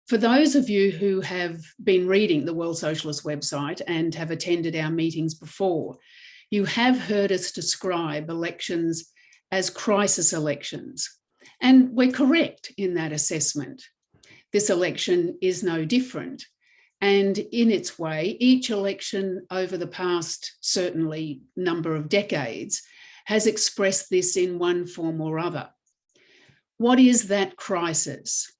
For those of you who have been reading the World Socialist website and have attended our meetings before, you have heard us describe elections as crisis elections. And we're correct in that assessment. This election is no different. And in its way, each election over the past, certainly, number of decades has expressed this in one form or other. What is that crisis?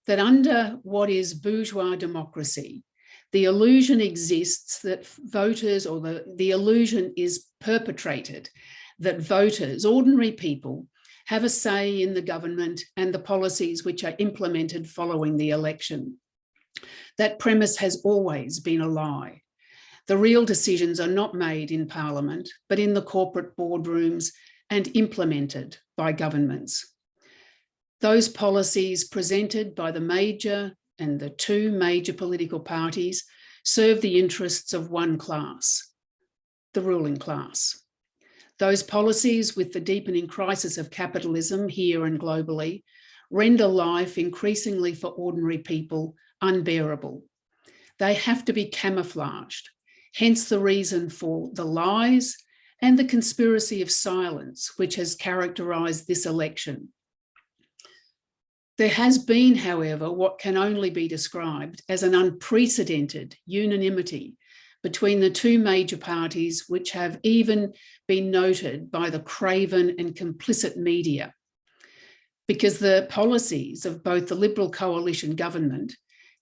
That under what is bourgeois democracy, the illusion exists that voters, or the illusion is perpetrated, that voters, ordinary people, have a say in the government and the policies which are implemented following the election. That premise has always been a lie. The real decisions are not made in Parliament, but in the corporate boardrooms and implemented by governments. Those policies presented by the major and the two major political parties serve the interests of one class, the ruling class. Those policies, with the deepening crisis of capitalism here and globally, render life increasingly for ordinary people unbearable. They have to be camouflaged, hence the reason for the lies and the conspiracy of silence which has characterised this election. There has been, however, what can only be described as an unprecedented unanimity between the two major parties, which have even been noted by the craven and complicit media, because the policies of both the Liberal coalition government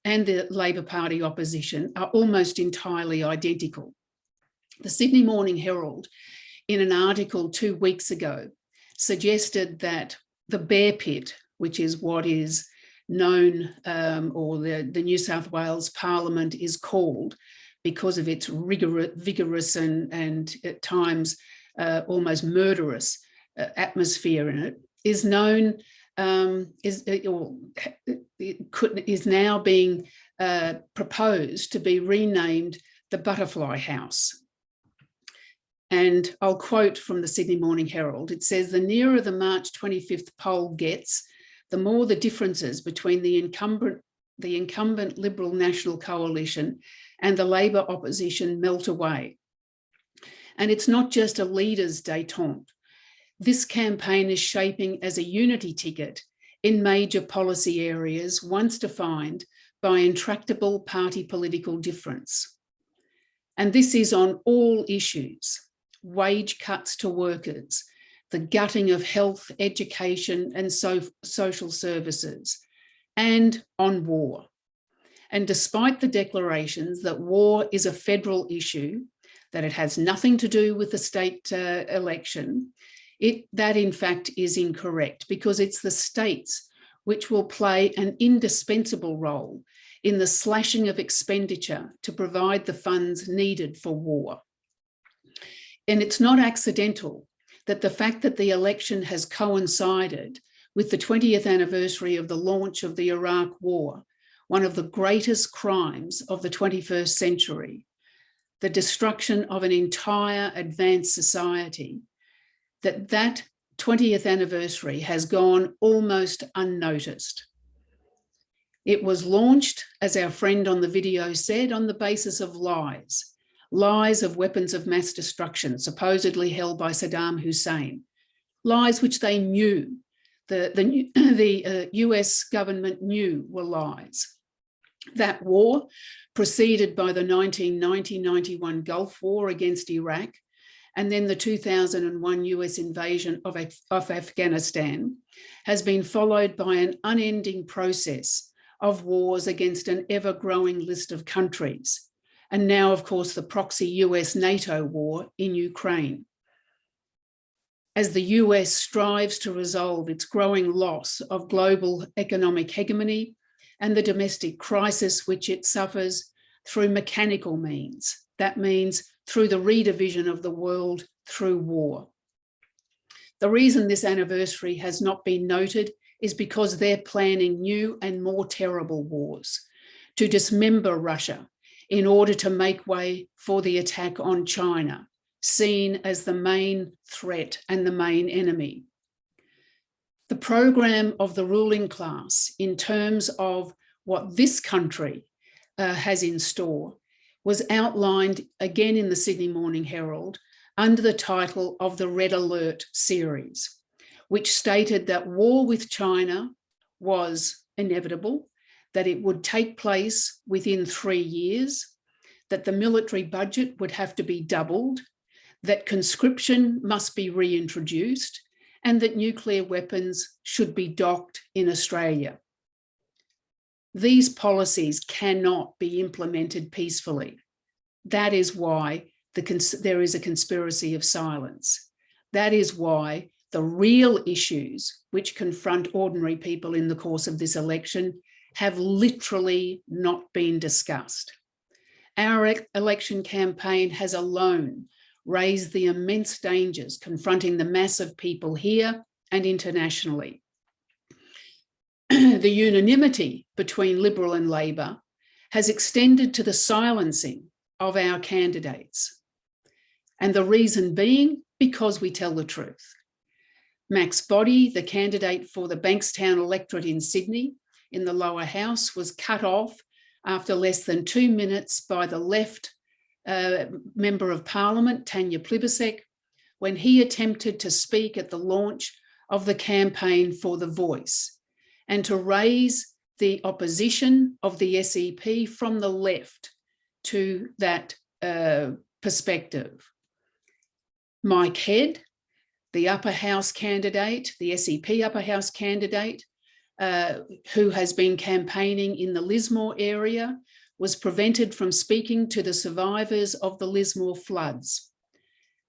and the Labor Party opposition are almost entirely identical. The Sydney Morning Herald, in an article 2 weeks ago, suggested that the bear pit, which is what is known, or the New South Wales Parliament is called because of its vigorous and at times almost murderous atmosphere in it, is known, is now being proposed to be renamed the Butterfly House. And I'll quote from the Sydney Morning Herald. It says, "The nearer the March 25th poll gets, the more the differences between the incumbent Liberal National Coalition and the Labor opposition melt away. And it's not just a leader's détente. This campaign is shaping as a unity ticket in major policy areas once defined by intractable party political difference. And this is on all issues: wage cuts to workers, the gutting of health, education and social services, and on war. And despite the declarations that war is a federal issue, that it has nothing to do with the state election, that in fact is incorrect, because it's the states which will play an indispensable role in the slashing of expenditure to provide the funds needed for war. And it's not accidental that the fact that the election has coincided with the 20th anniversary of the launch of the Iraq War, one of the greatest crimes of the 21st century, the destruction of an entire advanced society, that 20th anniversary has gone almost unnoticed. It was launched, as our friend on the video said, on the basis of lies of weapons of mass destruction supposedly held by Saddam Hussein, lies which they knew, the US government knew were lies. That war, preceded by the 1990-91 Gulf War against Iraq, and then the 2001 US invasion of Afghanistan, has been followed by an unending process of wars against an ever-growing list of countries. And now, of course, the proxy US-NATO war in Ukraine. As the US strives to resolve its growing loss of global economic hegemony and the domestic crisis which it suffers through mechanical means, that means through the redivision of the world through war. The reason this anniversary has not been noted is because they're planning new and more terrible wars to dismember Russia in order to make way for the attack on China, seen as the main threat and the main enemy. The program of the ruling class in terms of what this country has in store was outlined again in the Sydney Morning Herald under the title of the Red Alert series, which stated that war with China was inevitable, that it would take place within 3 years, that the military budget would have to be doubled, that conscription must be reintroduced, and that nuclear weapons should be docked in Australia. These policies cannot be implemented peacefully. That is why there is a conspiracy of silence. That is why the real issues which confront ordinary people in the course of this election have literally not been discussed. Our election campaign has alone raised the immense dangers confronting the mass of people here and internationally. The unanimity between Liberal and Labor has extended to the silencing of our candidates. And the reason being, because we tell the truth. Max Boddy, the candidate for the Bankstown electorate in Sydney in the lower house, was cut off after less than 2 minutes by the left Member of Parliament, Tanya Plibersek, when he attempted to speak at the launch of the campaign for The Voice and to raise the opposition of the SEP from the left to that perspective. Mike Head, the upper house candidate, the SEP upper house candidate, who has been campaigning in the Lismore area, was prevented from speaking to the survivors of the Lismore floods.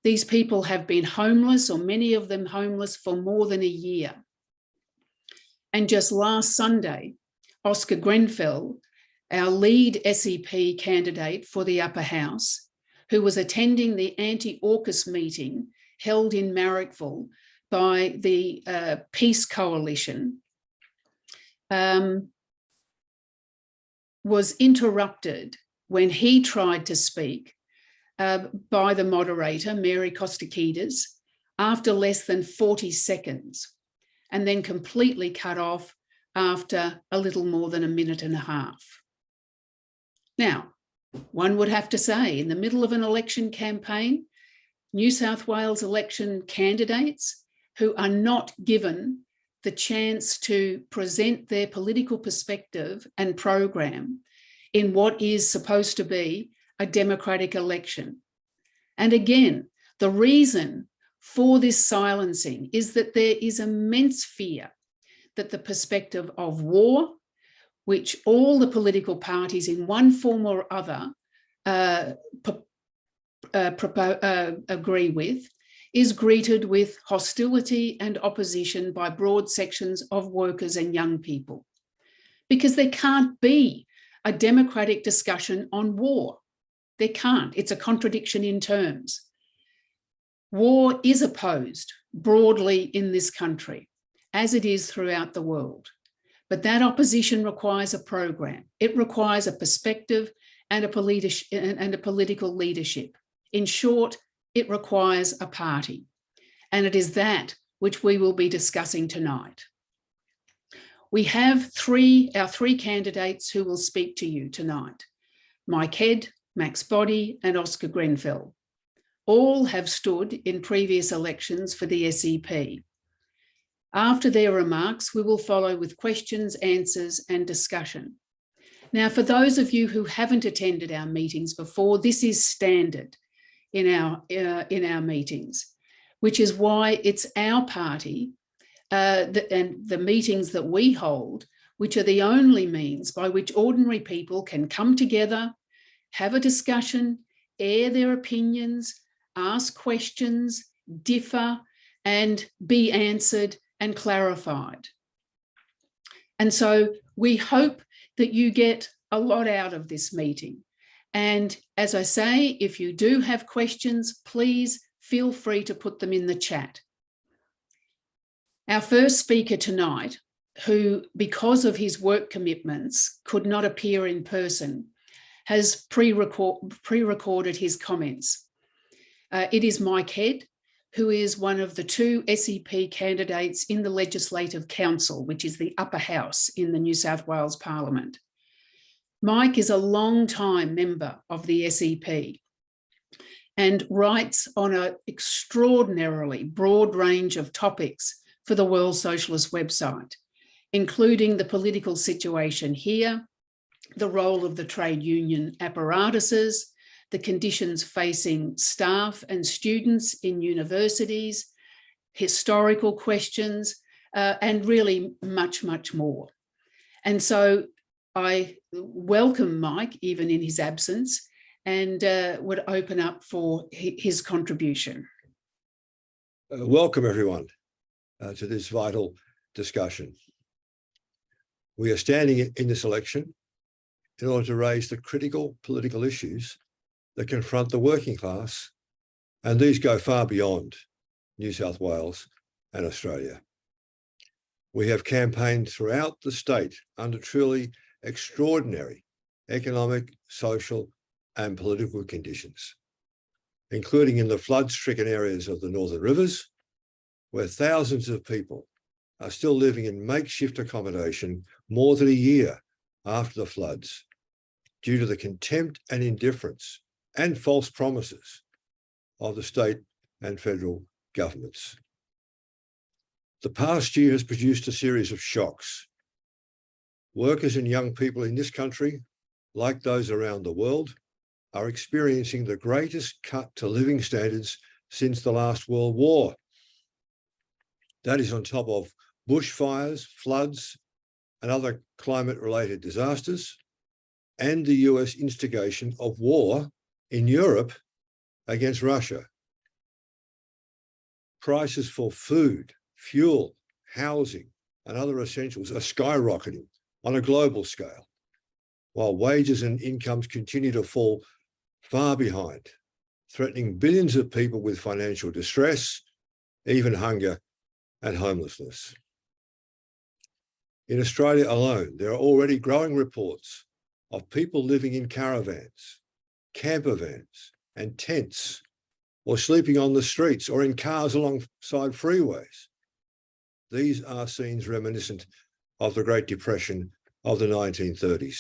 These people have been homeless, or many of them homeless, for more than a year. And just last Sunday, Oscar Grenfell, our lead SEP candidate for the upper house, who was attending the anti-AUKUS meeting held in Marrickville by the Peace Coalition, was interrupted when he tried to speak by the moderator, Mary Kostakidis, after less than 40 seconds, and then completely cut off after a little more than a minute and a half. Now, one would have to say, in the middle of an election campaign, New South Wales election candidates who are not given the chance to present their political perspective and program in what is supposed to be a democratic election. And again, the reason for this silencing is that there is immense fear that the perspective of war, which all the political parties in one form or other agree with, is greeted with hostility and opposition by broad sections of workers and young people. Because there can't be a democratic discussion on war. There can't. It's a contradiction in terms. War is opposed broadly in this country, as it is throughout the world. But that opposition requires a program. It requires a perspective and a political leadership. In short, it requires a party. And it is that which we will be discussing tonight. We have our three candidates who will speak to you tonight: Mike Head, Max Boddy, and Oscar Grenfell. All have stood in previous elections for the SEP. After their remarks, we will follow with questions, answers, and discussion. Now, for those of you who haven't attended our meetings before, this is standard in our meetings, which is why it's our party and the meetings that we hold, which are the only means by which ordinary people can come together, have a discussion, air their opinions, ask questions, differ, and be answered and clarified. And so we hope that you get a lot out of this meeting. And as I say, if you do have questions, please feel free to put them in the chat. Our first speaker tonight, who, because of his work commitments, could not appear in person, has pre-recorded his comments. It is Mike Head, who is one of the two SEP candidates in the Legislative Council, which is the upper house in the New South Wales Parliament. Mike is a long-time member of the SEP and writes on an extraordinarily broad range of topics for the World Socialist website, including the political situation here, the role of the trade union apparatuses, the conditions facing staff and students in universities, historical questions, and really much, much more. And so I welcome Mike, even in his absence, and would open up for his contribution. Welcome, everyone, to this vital discussion. We are standing in this election in order to raise the critical political issues that confront the working class, and these go far beyond New South Wales and Australia. We have campaigned throughout the state under truly extraordinary economic, social, and political conditions, including in the flood-stricken areas of the Northern Rivers, where thousands of people are still living in makeshift accommodation more than a year after the floods, due to the contempt and indifference and false promises of the state and federal governments. The past year has produced a series of shocks. Workers and young people in this country, like those around the world, are experiencing the greatest cut to living standards since the last World War. That is on top of bushfires, floods, and other climate-related disasters, and the US instigation of war in Europe against Russia. Prices for food, fuel, housing, and other essentials are skyrocketing on a global scale, while wages and incomes continue to fall far behind, threatening billions of people with financial distress, even hunger and homelessness. In Australia alone, there are already growing reports of people living in caravans, camper vans, and tents, or sleeping on the streets or in cars alongside freeways. These are scenes reminiscent of the Great Depression of the 1930s.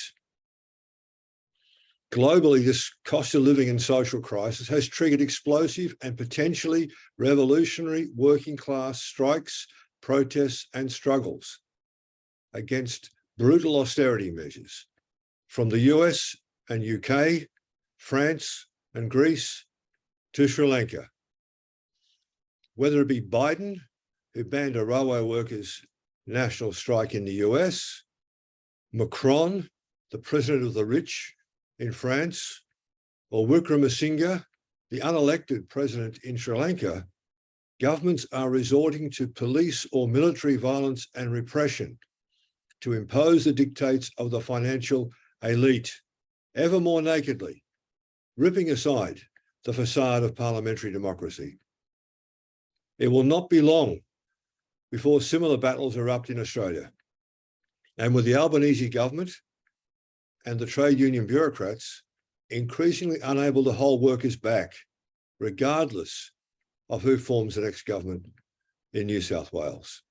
Globally, this cost of living and social crisis has triggered explosive and potentially revolutionary working class strikes, protests, and struggles against brutal austerity measures from the US and UK, France and Greece to Sri Lanka. Whether it be Biden, who banned a railway workers' national strike in the US, Macron, the president of the rich in France, or Wickremesinghe, the unelected president in Sri Lanka, governments are resorting to police or military violence and repression to impose the dictates of the financial elite, ever more nakedly, ripping aside the facade of parliamentary democracy. It will not be long before similar battles erupt in Australia. And with the Albanese government and the trade union bureaucrats increasingly unable to hold workers back, regardless of who forms the next government in New South Wales.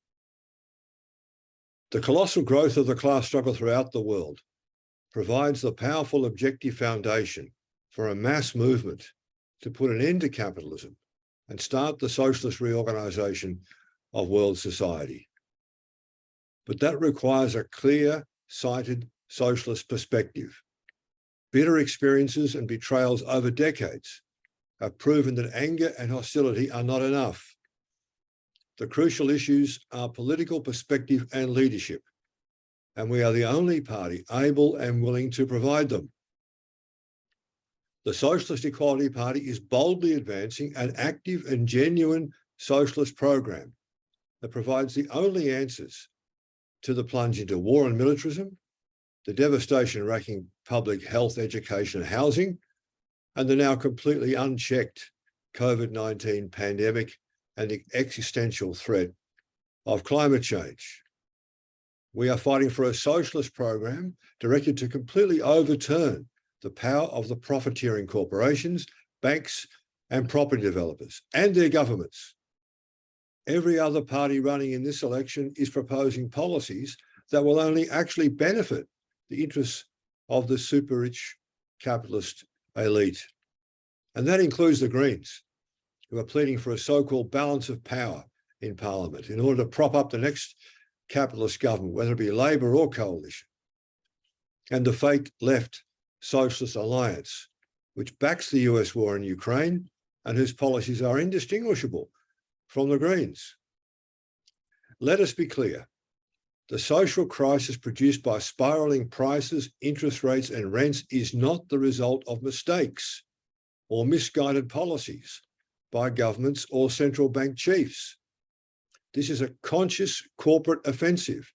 The colossal growth of the class struggle throughout the world provides the powerful objective foundation for a mass movement to put an end to capitalism and start the socialist reorganisation of world society. But that requires a clear-sighted socialist perspective. Bitter experiences and betrayals over decades have proven that anger and hostility are not enough. The crucial issues are political perspective and leadership, and we are the only party able and willing to provide them. The Socialist Equality Party is boldly advancing an active and genuine socialist program that provides the only answers to the plunge into war and militarism, the devastation wrecking public health, education, and housing, and the now completely unchecked COVID-19 pandemic and the existential threat of climate change. We are fighting for a socialist program directed to completely overturn the power of the profiteering corporations, banks, and property developers, and their governments. Every other party running in this election is proposing policies that will only actually benefit the interests of the super rich capitalist elite. And that includes the Greens, who are pleading for a so-called balance of power in Parliament in order to prop up the next capitalist government, whether it be Labor or coalition. And the fake left Socialist Alliance, which backs the US war in Ukraine and whose policies are indistinguishable from the Greens. Let us be clear. The social crisis produced by spiraling prices, interest rates, and rents is not the result of mistakes or misguided policies by governments or central bank chiefs. This is a conscious corporate offensive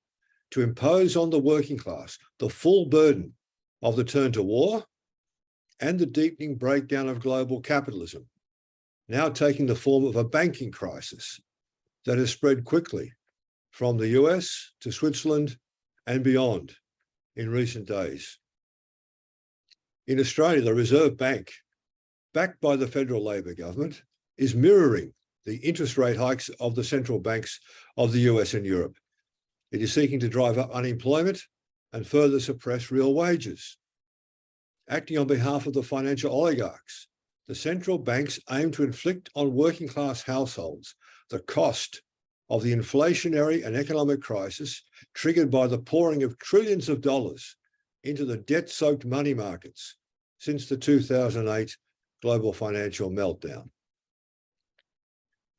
to impose on the working class the full burden of the turn to war and the deepening breakdown of global capitalism, now taking the form of a banking crisis that has spread quickly from the US to Switzerland and beyond in recent days. In Australia, the Reserve Bank, backed by the federal Labor government, is mirroring the interest rate hikes of the central banks of the US and Europe. It is seeking to drive up unemployment and further suppress real wages. Acting on behalf of the financial oligarchs, the central banks aim to inflict on working class households the cost of the inflationary and economic crisis triggered by the pouring of trillions of dollars into the debt-soaked money markets since the 2008 global financial meltdown.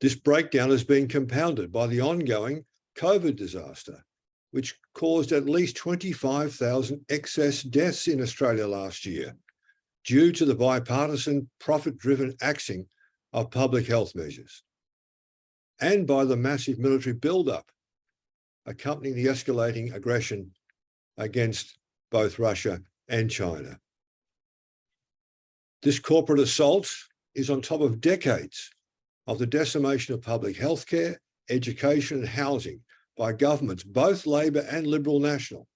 This breakdown has been compounded by the ongoing COVID disaster, which caused at least 25,000 excess deaths in Australia last year due to the bipartisan profit-driven axing of public health measures, and by the massive military buildup accompanying the escalating aggression against both Russia and China. This corporate assault is on top of decades of the decimation of public healthcare, education, and housing by governments, both Labor and Liberal National,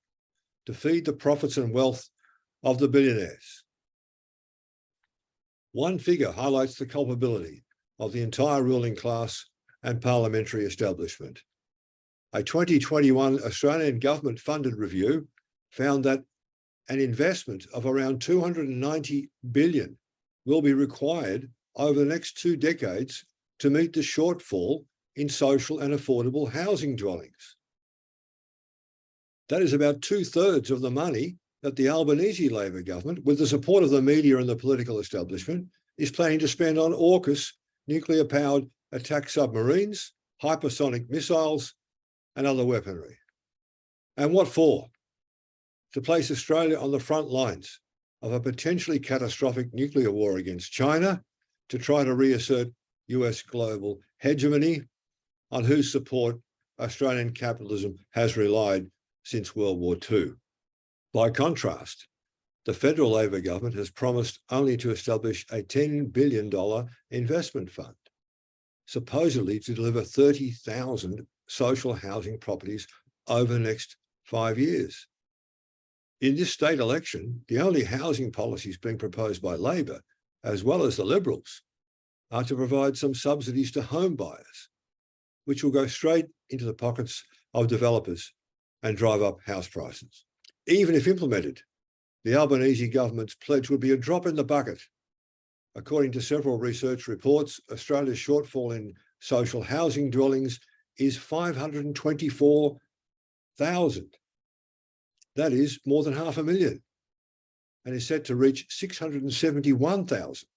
to feed the profits and wealth of the billionaires. One figure highlights the culpability of the entire ruling class and parliamentary establishment. A 2021 Australian government-funded review found that an investment of around $290 billion will be required over the next 2 decades to meet the shortfall in social and affordable housing dwellings. That is about 2/3 of the money that the Albanese Labor government, with the support of the media and the political establishment, is planning to spend on AUKUS nuclear-powered attack submarines, hypersonic missiles, and other weaponry. And what for? To place Australia on the front lines of a potentially catastrophic nuclear war against China, to try to reassert US global hegemony, on whose support Australian capitalism has relied since World War II. By contrast, the federal Labor government has promised only to establish a $10 billion investment fund, supposedly to deliver 30,000 social housing properties over the next 5 years. In this state election, the only housing policies being proposed by Labor, as well as the Liberals, are to provide some subsidies to home buyers, which will go straight into the pockets of developers and drive up house prices. Even if implemented, the Albanese government's pledge would be a drop in the bucket. According to several research reports, Australia's shortfall in social housing dwellings is 524,000. That is more than 500,000, and is set to reach 671,000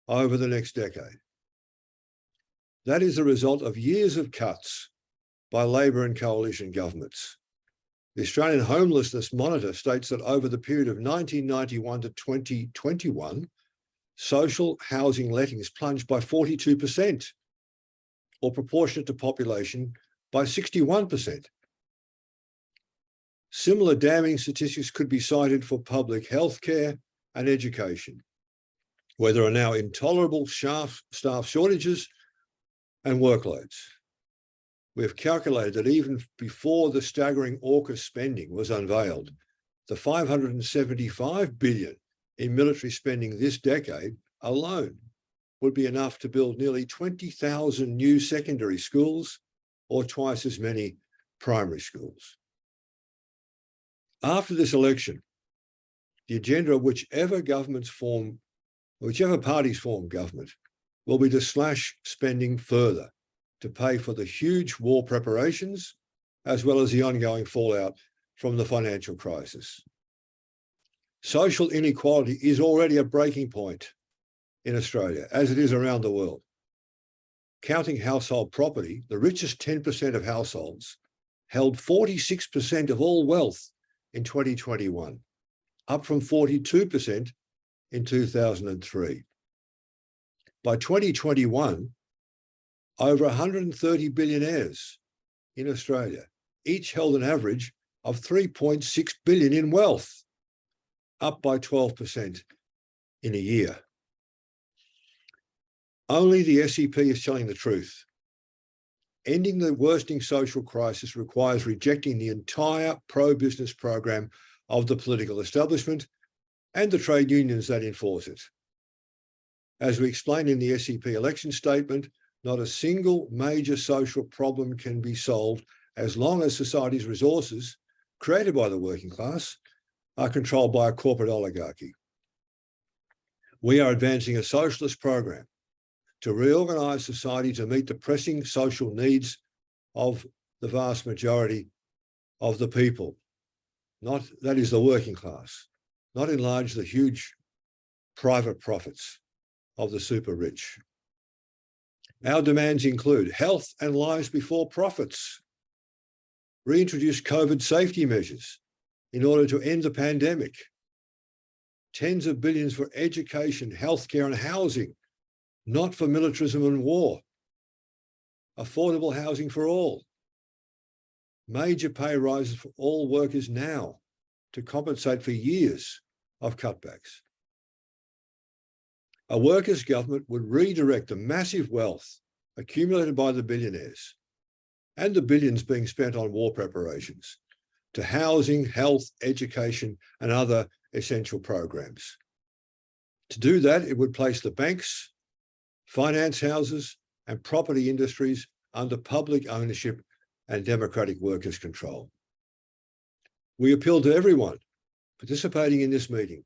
over the next decade. That is the result of years of cuts by Labor and coalition governments. The Australian Homelessness Monitor states that over the period of 1991 to 2021, social housing lettings plunged by 42%, or proportionate to population by 61%. Similar damning statistics could be cited for public health care and education, where there are now intolerable staff shortages and workloads. We have calculated that even before the staggering AUKUS spending was unveiled, the $575 billion in military spending this decade alone would be enough to build nearly 20,000 new secondary schools, or twice as many primary schools. After this election, the agenda of whichever parties form government will be to slash spending further to pay for the huge war preparations, as well as the ongoing fallout from the financial crisis. Social inequality is already a breaking point in Australia, as it is around the world. Counting household property, the richest 10% of households held 46% of all wealth in 2021, up from 42% in 2003. By 2021, over 130 billionaires in Australia each held an average of 3.6 billion in wealth, up by 12% in a year. Only the SEP is telling the truth. Ending the worsening social crisis requires rejecting the entire pro-business program of the political establishment and the trade unions that enforce it. As we explained in the SEP election statement, not a single major social problem can be solved as long as society's resources, created by the working class, are controlled by a corporate oligarchy. We are advancing a socialist program to reorganise society to meet the pressing social needs of the vast majority of the people, that is the working class, not enlarge the huge private profits of the super rich. Our demands include health and lives before profits, reintroduce COVID safety measures in order to end the pandemic, tens of billions for education, healthcare and housing, not for militarism and war, affordable housing for all, major pay rises for all workers now to compensate for years of cutbacks. A workers' government would redirect the massive wealth accumulated by the billionaires and the billions being spent on war preparations to housing, health, education, and other essential programs. To do that, it would place the banks, finance houses, and property industries under public ownership and democratic workers' control. We appeal to everyone participating in this meeting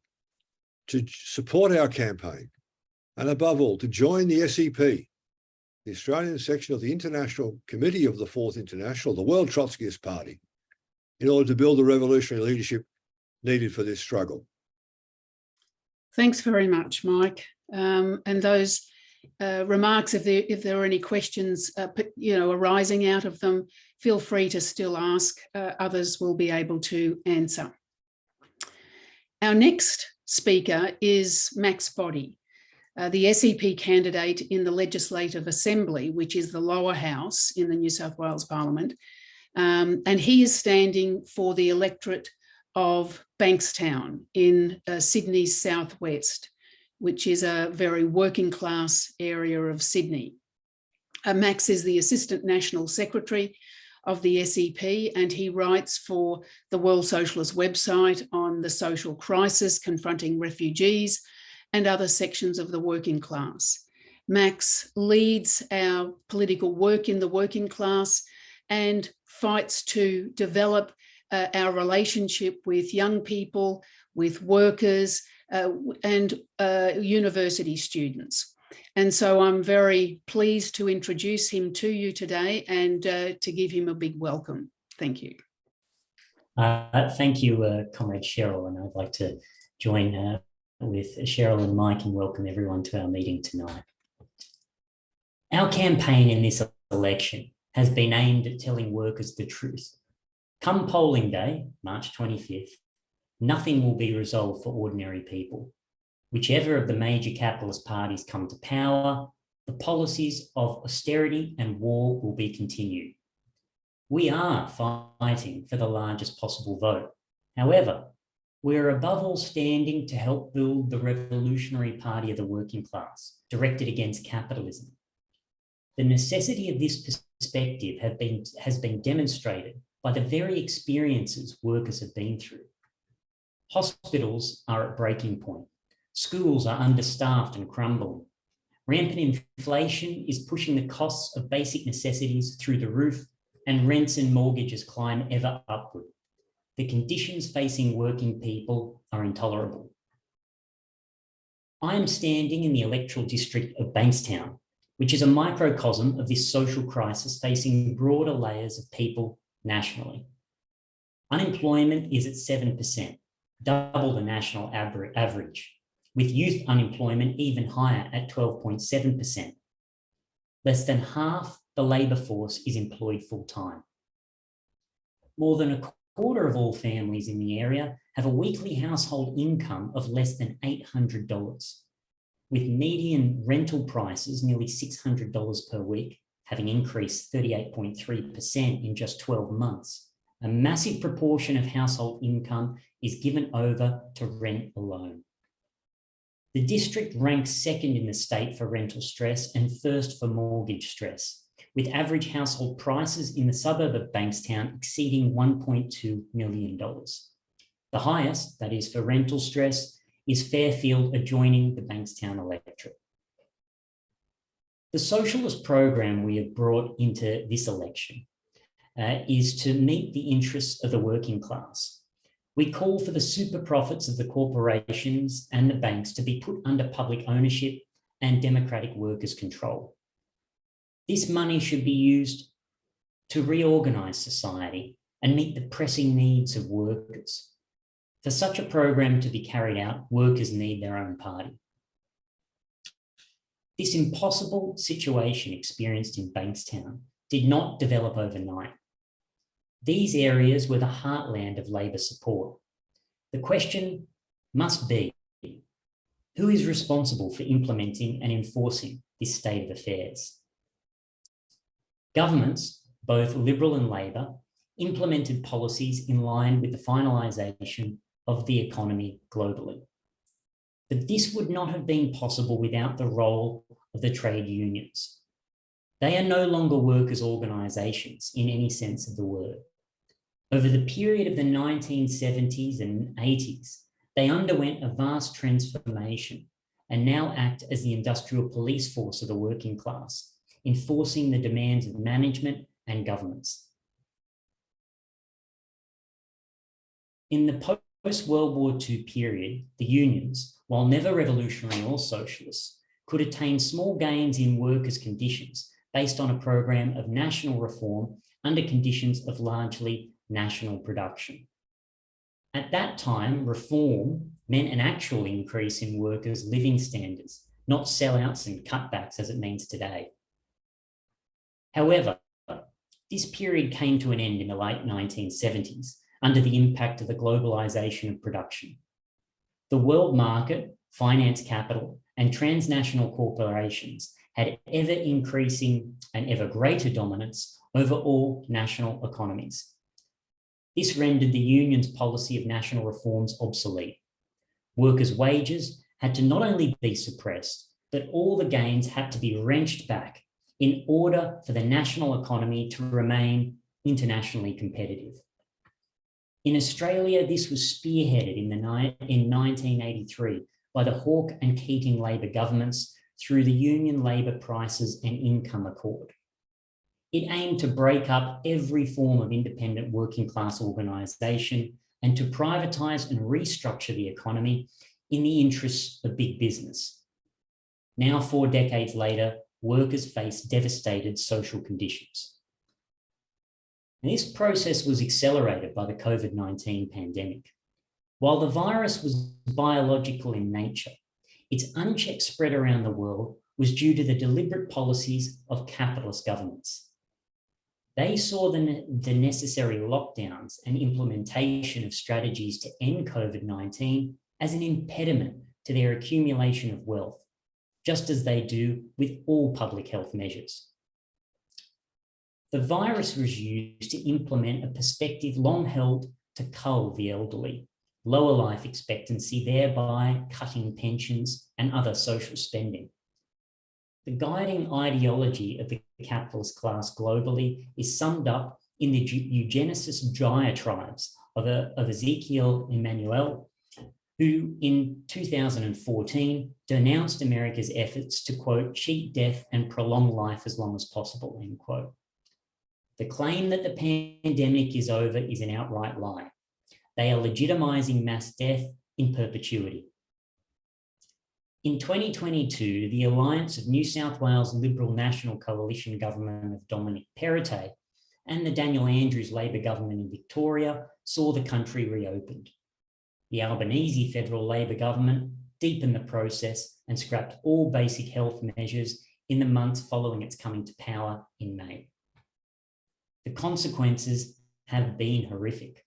to support our campaign, and above all, to join the SEP, the Australian section of the International Committee of the Fourth International, the World Trotskyist Party, in order to build the revolutionary leadership needed for this struggle. Thanks very much, Mike. And those remarks, if there are any questions arising out of them, feel free to still ask. Others will be able to answer. Our next speaker is Max Boddy, the SEP candidate in the Legislative Assembly, which is the lower house in the New South Wales Parliament. And he is standing for the electorate of Bankstown in Sydney's southwest, which is a very working class area of Sydney. Max is the Assistant National Secretary of the SEP, and he writes for the World Socialist website on the social crisis confronting refugees and other sections of the working class. Max leads our political work in the working class and fights to develop our relationship with young people, with workers, and university students. And so I'm very pleased to introduce him to you today and to give him a big welcome. Thank you. Thank you, Comrade Cheryl, and I'd like to join with Cheryl and Mike and welcome everyone to our meeting tonight. Our campaign in this election has been aimed at telling workers the truth. Come polling day, March 25th, nothing will be resolved for ordinary people. Whichever of the major capitalist parties come to power, the policies of austerity and war will be continued. We are fighting for the largest possible vote. However, we are above all standing to help build the revolutionary party of the working class, directed against capitalism. The necessity of this perspective has been demonstrated by the very experiences workers have been through. Hospitals are at breaking point. Schools are understaffed and crumbling. Rampant inflation is pushing the costs of basic necessities through the roof, and rents and mortgages climb ever upward. the conditions facing working people are intolerable. I am standing in the electoral district of Bankstown, which is a microcosm of this social crisis facing broader layers of people nationally. Unemployment is at 7%, double the national average, with youth unemployment even higher at 12.7%. Less than half the labour force is employed full-time. More than a quarter of all families in the area have a weekly household income of less than $800, with median rental prices nearly $600 per week, having increased 38.3% in just 12 months. A massive proportion of household income is given over to rent alone. The district ranks second in the state for rental stress and first for mortgage stress, with average household prices in the suburb of Bankstown exceeding $1.2 million. The highest, that is for rental stress, is Fairfield, adjoining the Bankstown electorate. The socialist program we have brought into this election is to meet the interests of the working class. We call for the super profits of the corporations and the banks to be put under public ownership and democratic workers' control. This money should be used to reorganise society and meet the pressing needs of workers. For such a program to be carried out, workers need their own party. This impossible situation experienced in Bankstown did not develop overnight. These areas were the heartland of Labor support. The question must be, who is responsible for implementing and enforcing this state of affairs? Governments, both Liberal and Labor, implemented policies in line with the finalisation of the economy globally. But this would not have been possible without the role of the trade unions. They are no longer workers' organisations in any sense of the word. Over the period of the 1970s and 80s, they underwent a vast transformation and now act as the industrial police force of the working class, enforcing the demands of management and governments. In the post-World War II period, the unions, while never revolutionary or socialist, could attain small gains in workers' conditions based on a program of national reform under conditions of largely national production. At that time, reform meant an actual increase in workers' living standards, not sellouts and cutbacks as it means today. However, this period came to an end in the late 1970s under the impact of the globalisation of production. The world market, finance capital, and transnational corporations had ever increasing and ever greater dominance over all national economies. This rendered the union's policy of national reforms obsolete. Workers' wages had to not only be suppressed, but all the gains had to be wrenched back in order for the national economy to remain internationally competitive. In Australia, this was spearheaded in 1983 by the Hawke and Keating Labor governments through the Union Labour Prices and Income Accord. It aimed to break up every form of independent working class organisation and to privatise and restructure the economy in the interests of big business. Now, 4 decades later, workers face devastated social conditions. And this process was accelerated by the COVID-19 pandemic. While the virus was biological in nature, its unchecked spread around the world was due to the deliberate policies of capitalist governments. They saw the necessary lockdowns and implementation of strategies to end COVID-19 as an impediment to their accumulation of wealth, just as they do with all public health measures. The virus was used to implement a perspective long held to cull the elderly, lower life expectancy, thereby cutting pensions and other social spending. The guiding ideology of the capitalist class globally is summed up in the eugenicist diatribes of Ezekiel Emanuel, who in 2014 denounced America's efforts to, quote, cheat death and prolong life as long as possible, end quote. The claim that the pandemic is over is an outright lie. They are legitimising mass death in perpetuity. In 2022, the Alliance of New South Wales Liberal National Coalition government of Dominic Perrottet and the Daniel Andrews Labor government in Victoria saw the country reopened. The Albanese federal Labor government deepened the process and scrapped all basic health measures in the months following its coming to power in May. The consequences have been horrific.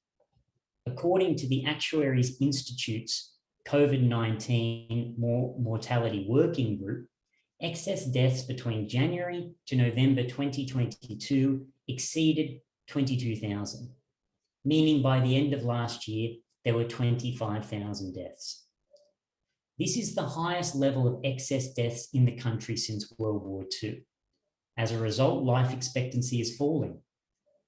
According to the Actuaries Institute's COVID-19 Mortality Working Group, excess deaths between January to November 2022 exceeded 22,000, meaning by the end of last year, there were 25,000 deaths. This is the highest level of excess deaths in the country since World War II. As a result, life expectancy is falling.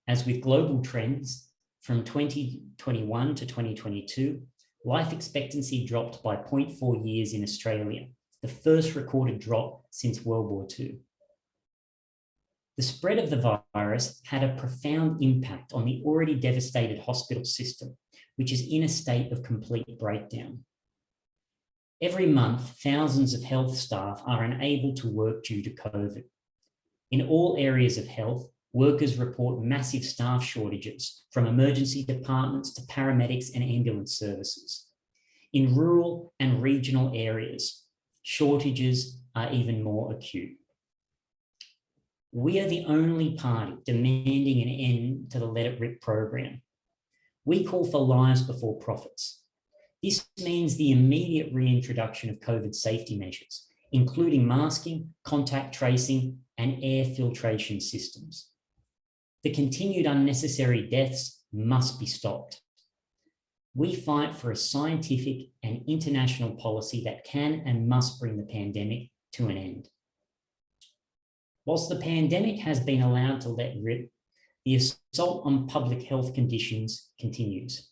As with global trends, from 2021 to 2022, life expectancy dropped by 0.4 years in Australia, the first recorded drop since World War II. The spread of the virus had a profound impact on the already devastated hospital system, which is in a state of complete breakdown. Every month, thousands of health staff are unable to work due to COVID. In all areas of health, workers report massive staff shortages, from emergency departments to paramedics and ambulance services. In rural and regional areas, shortages are even more acute. We are the only party demanding an end to the Let It Rip program. We call for lives before profits. This means the immediate reintroduction of COVID safety measures, including masking, contact tracing, and air filtration systems. The continued unnecessary deaths must be stopped. We fight for a scientific and international policy that can and must bring the pandemic to an end. Whilst the pandemic has been allowed to let rip, the assault on public health conditions continues.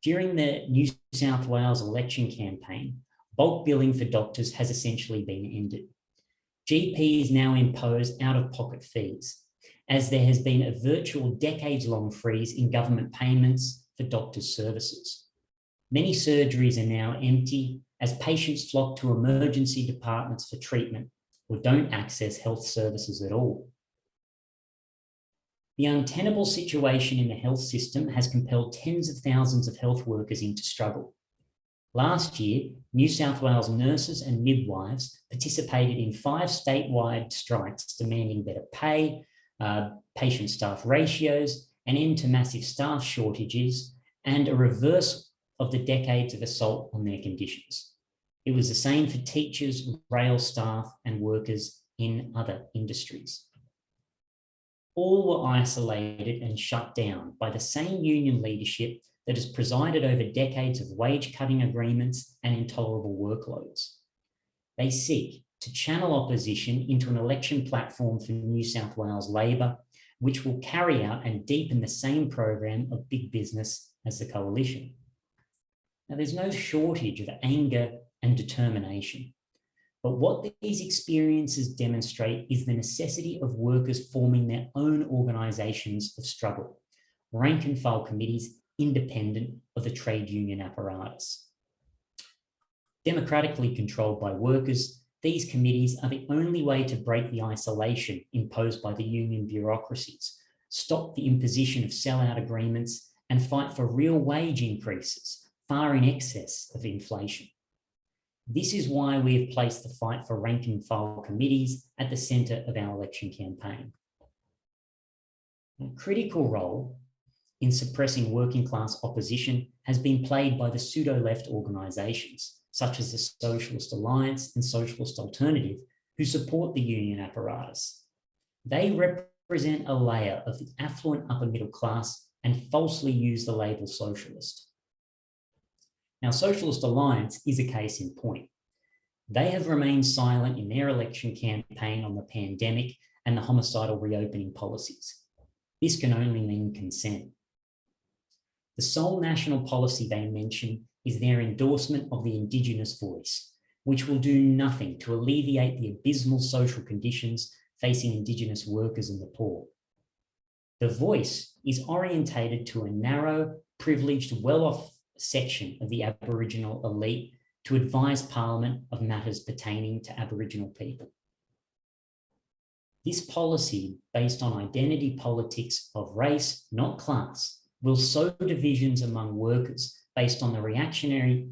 During the New South Wales election campaign, bulk billing for doctors has essentially been ended. GPs now impose out-of-pocket fees, as there has been a virtual decades-long freeze in government payments for doctors' services. Many surgeries are now empty as patients flock to emergency departments for treatment or don't access health services at all. The untenable situation in the health system has compelled tens of thousands of health workers into struggle. Last year, New South Wales nurses and midwives participated in 5 statewide strikes demanding better pay, patient-staff ratios, an end to massive staff shortages, and a reverse of the decades of assault on their conditions. It was the same for teachers, rail staff, and workers in other industries. All were isolated and shut down by the same union leadership that has presided over decades of wage-cutting agreements and intolerable workloads. They seek to channel opposition into an election platform for New South Wales Labor, which will carry out and deepen the same program of big business as the coalition. Now, there's no shortage of anger and determination. But what these experiences demonstrate is the necessity of workers forming their own organisations of struggle, rank and file committees independent of the trade union apparatus. Democratically controlled by workers, these committees are the only way to break the isolation imposed by the union bureaucracies, stop the imposition of sellout agreements, and fight for real wage increases, far in excess of inflation. This is why we have placed the fight for rank and file committees at the centre of our election campaign. A critical role in suppressing working class opposition has been played by the pseudo-left organisations, such as the Socialist Alliance and Socialist Alternative, who support the union apparatus. They represent a layer of the affluent upper middle class and falsely use the label socialist. Now, Socialist Alliance is a case in point. They have remained silent in their election campaign on the pandemic and the homicidal reopening policies. This can only mean consent. The sole national policy they mention is their endorsement of the Indigenous voice, which will do nothing to alleviate the abysmal social conditions facing Indigenous workers and the poor. The voice is orientated to a narrow, privileged, well-off section of the Aboriginal elite to advise Parliament of matters pertaining to Aboriginal people. This policy, based on identity politics of race, not class, will sow divisions among workers based on the reactionary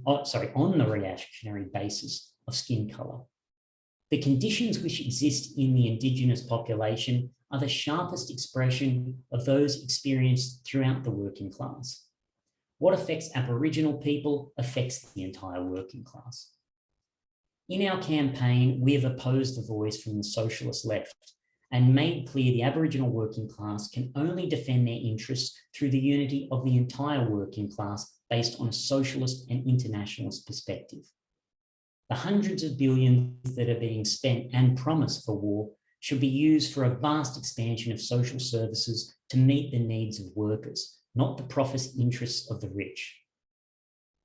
basis of skin colour. The conditions which exist in the Indigenous population are the sharpest expression of those experienced throughout the working class. What affects Aboriginal people affects the entire working class. In our campaign, we have opposed the voice from the socialist left and made clear the Aboriginal working class can only defend their interests through the unity of the entire working class based on a socialist and internationalist perspective. The hundreds of billions that are being spent and promised for war should be used for a vast expansion of social services to meet the needs of workers, not the profit interests of the rich.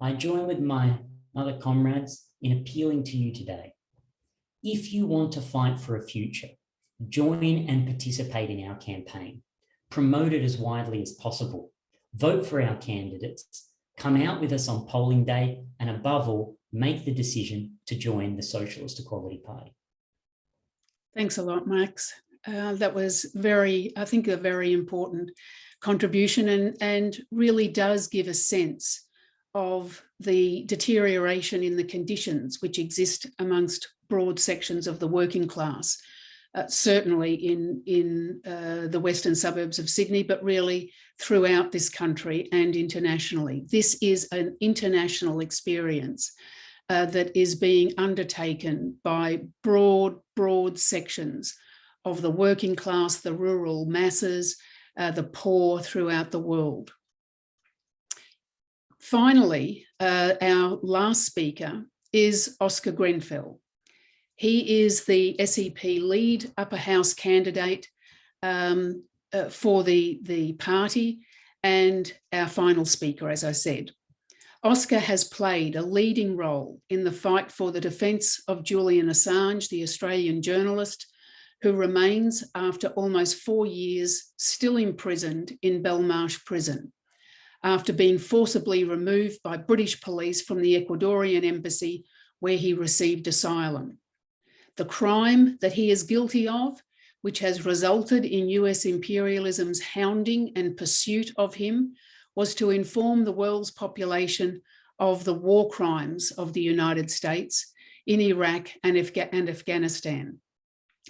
I join with my other comrades in appealing to you today. If you want to fight for a future, join and participate in our campaign. Promote it as widely as possible. Vote for our candidates. Come out with us on polling day, and above all, make the decision to join the Socialist Equality Party. Thanks a lot, Max. That was I think, a very important contribution and really does give a sense of the deterioration in the conditions which exist amongst broad sections of the working class. Certainly in the western suburbs of Sydney, but really throughout this country and internationally. This is an international experience that is being undertaken by broad sections of the working class, the rural masses, the poor throughout the world. Finally, our last speaker is Oscar Grenfell. He is the SEP lead upper house candidate for the party and our final speaker, as I said. Oscar has played a leading role in the fight for the defence of Julian Assange, the Australian journalist, who remains, after almost 4 years, still imprisoned in Belmarsh prison, after being forcibly removed by British police from the Ecuadorian embassy where he received asylum. The crime that he is guilty of, which has resulted in US imperialism's hounding and pursuit of him, was to inform the world's population of the war crimes of the United States in Iraq and Afghanistan.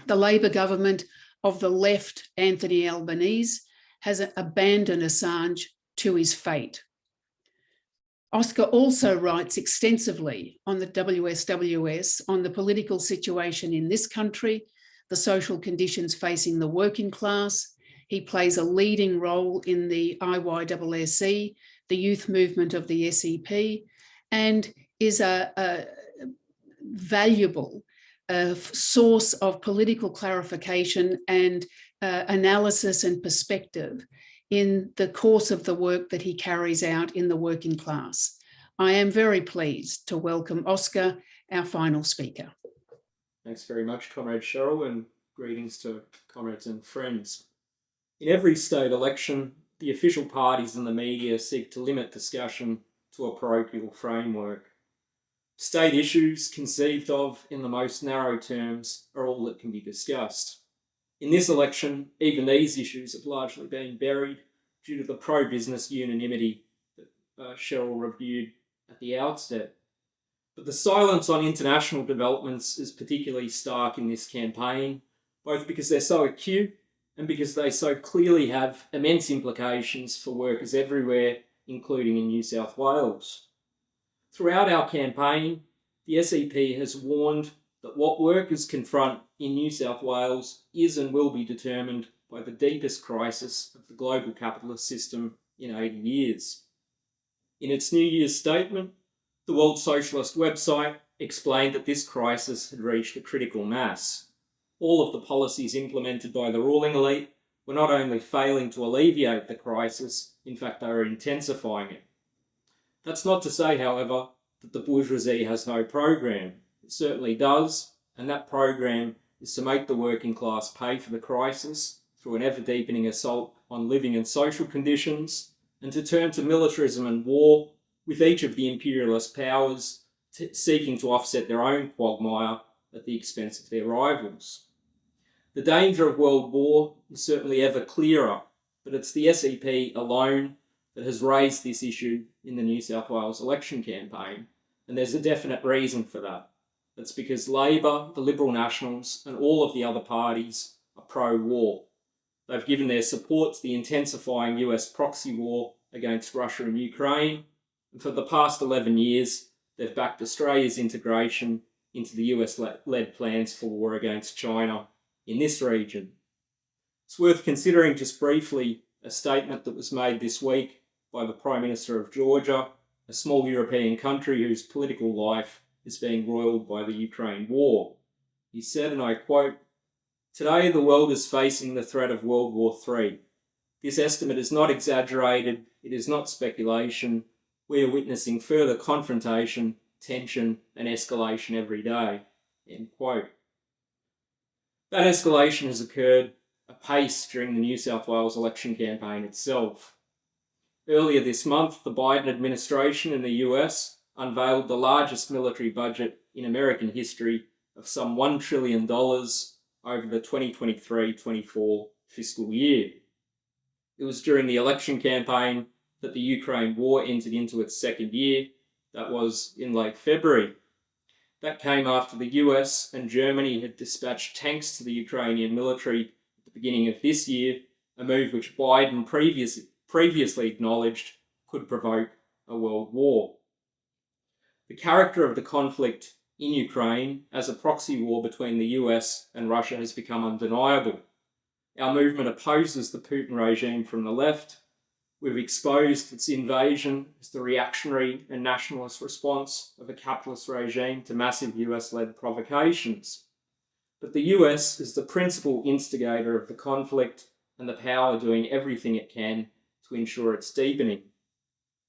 The Labor government of the left, Anthony Albanese, has abandoned Assange to his fate. Oscar also writes extensively on the WSWS, on the political situation in this country, the social conditions facing the working class. He plays a leading role in the IYSSC, the youth movement of the SEP, and is a valuable source of political clarification and analysis and perspective in the course of the work that he carries out in the working class. I am very pleased to welcome Oscar, our final speaker. Thanks very much, Comrade Cheryl, and greetings to comrades and friends. In every state election, the official parties and the media seek to limit discussion to a parochial framework. State issues conceived of in the most narrow terms are all that can be discussed. In this election, even these issues have largely been buried due to the pro-business unanimity that Cheryl reviewed at the outset. But the silence on international developments is particularly stark in this campaign, both because they're so acute and because they so clearly have immense implications for workers everywhere, including in New South Wales. Throughout our campaign, the SEP has warned that what workers confront in New South Wales is and will be determined by the deepest crisis of the global capitalist system in 80 years. In its New Year's statement, the World Socialist website explained that this crisis had reached a critical mass. All of the policies implemented by the ruling elite were not only failing to alleviate the crisis, in fact they were intensifying it. That's not to say, however, that the bourgeoisie has no program. It certainly does, and that program is to make the working class pay for the crisis through an ever-deepening assault on living and social conditions, and to turn to militarism and war, with each of the imperialist powers seeking to offset their own quagmire at the expense of their rivals. The danger of world war is certainly ever clearer, but it's the SEP alone that has raised this issue in the New South Wales election campaign, and there's a definite reason for that. That's because Labor, the Liberal Nationals, and all of the other parties are pro-war. They've given their support to the intensifying US proxy war against Russia and Ukraine, and for the past 11 years, they've backed Australia's integration into the US-led plans for war against China in this region. It's worth considering just briefly a statement that was made this week by the Prime Minister of Georgia, a small European country whose political life is being roiled by the Ukraine war. He said, and I quote, "Today the world is facing the threat of World War III. This estimate is not exaggerated, it is not speculation. We are witnessing further confrontation, tension, and escalation every day." End quote. That escalation has occurred apace during the New South Wales election campaign itself. Earlier this month, the Biden administration in the US unveiled the largest military budget in American history of some $1 trillion over the 2023-24 fiscal year. It was during the election campaign that the Ukraine war entered into its second year. That was in late February. That came after the US and Germany had dispatched tanks to the Ukrainian military at the beginning of this year, a move which Biden previously acknowledged could provoke a world war. The character of the conflict in Ukraine as a proxy war between the US and Russia has become undeniable. Our movement opposes the Putin regime from the left. We've exposed its invasion as the reactionary and nationalist response of a capitalist regime to massive US-led provocations. But the US is the principal instigator of the conflict and the power doing everything it can to ensure its deepening.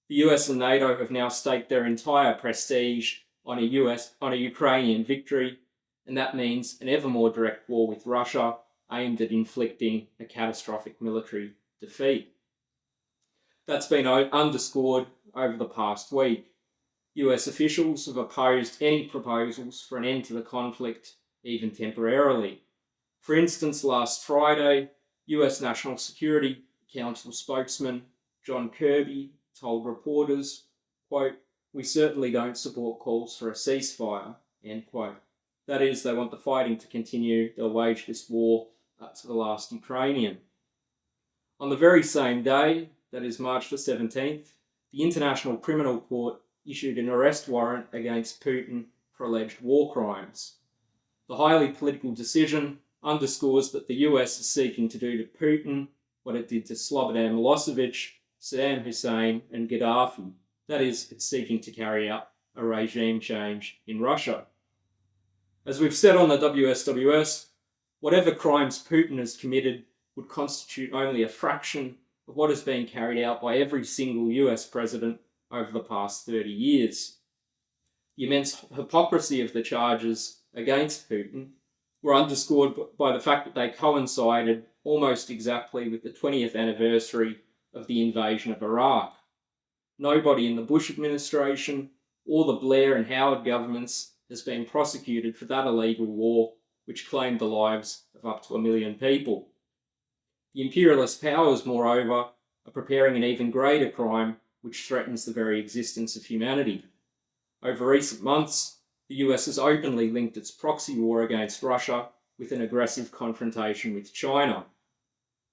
The US and NATO have now staked their entire prestige on a Ukrainian victory, and that means an ever more direct war with Russia aimed at inflicting a catastrophic military defeat. That's been underscored over the past week. US officials have opposed any proposals for an end to the conflict, even temporarily. For instance, last Friday, US National Security Council spokesman John Kirby told reporters, quote, "We certainly don't support calls for a ceasefire," end quote. That is, they want the fighting to continue. They'll wage this war up to the last Ukrainian. On the very same day, that is March the 17th, the International Criminal Court issued an arrest warrant against Putin for alleged war crimes. The highly political decision underscores that the US is seeking to do to Putin what it did to Slobodan Milosevic, Saddam Hussein, and Gaddafi. That is, it's seeking to carry out a regime change in Russia. As we've said on the WSWS, whatever crimes Putin has committed would constitute only a fraction of what has been carried out by every single US president over the past 30 years. The immense hypocrisy of the charges against Putin were underscored by the fact that they coincided almost exactly with the 20th anniversary of the invasion of Iraq. Nobody in the Bush administration or the Blair and Howard governments has been prosecuted for that illegal war, which claimed the lives of up to 1 million people. The imperialist powers, moreover, are preparing an even greater crime which threatens the very existence of humanity. Over recent months, the US has openly linked its proxy war against Russia with an aggressive confrontation with China.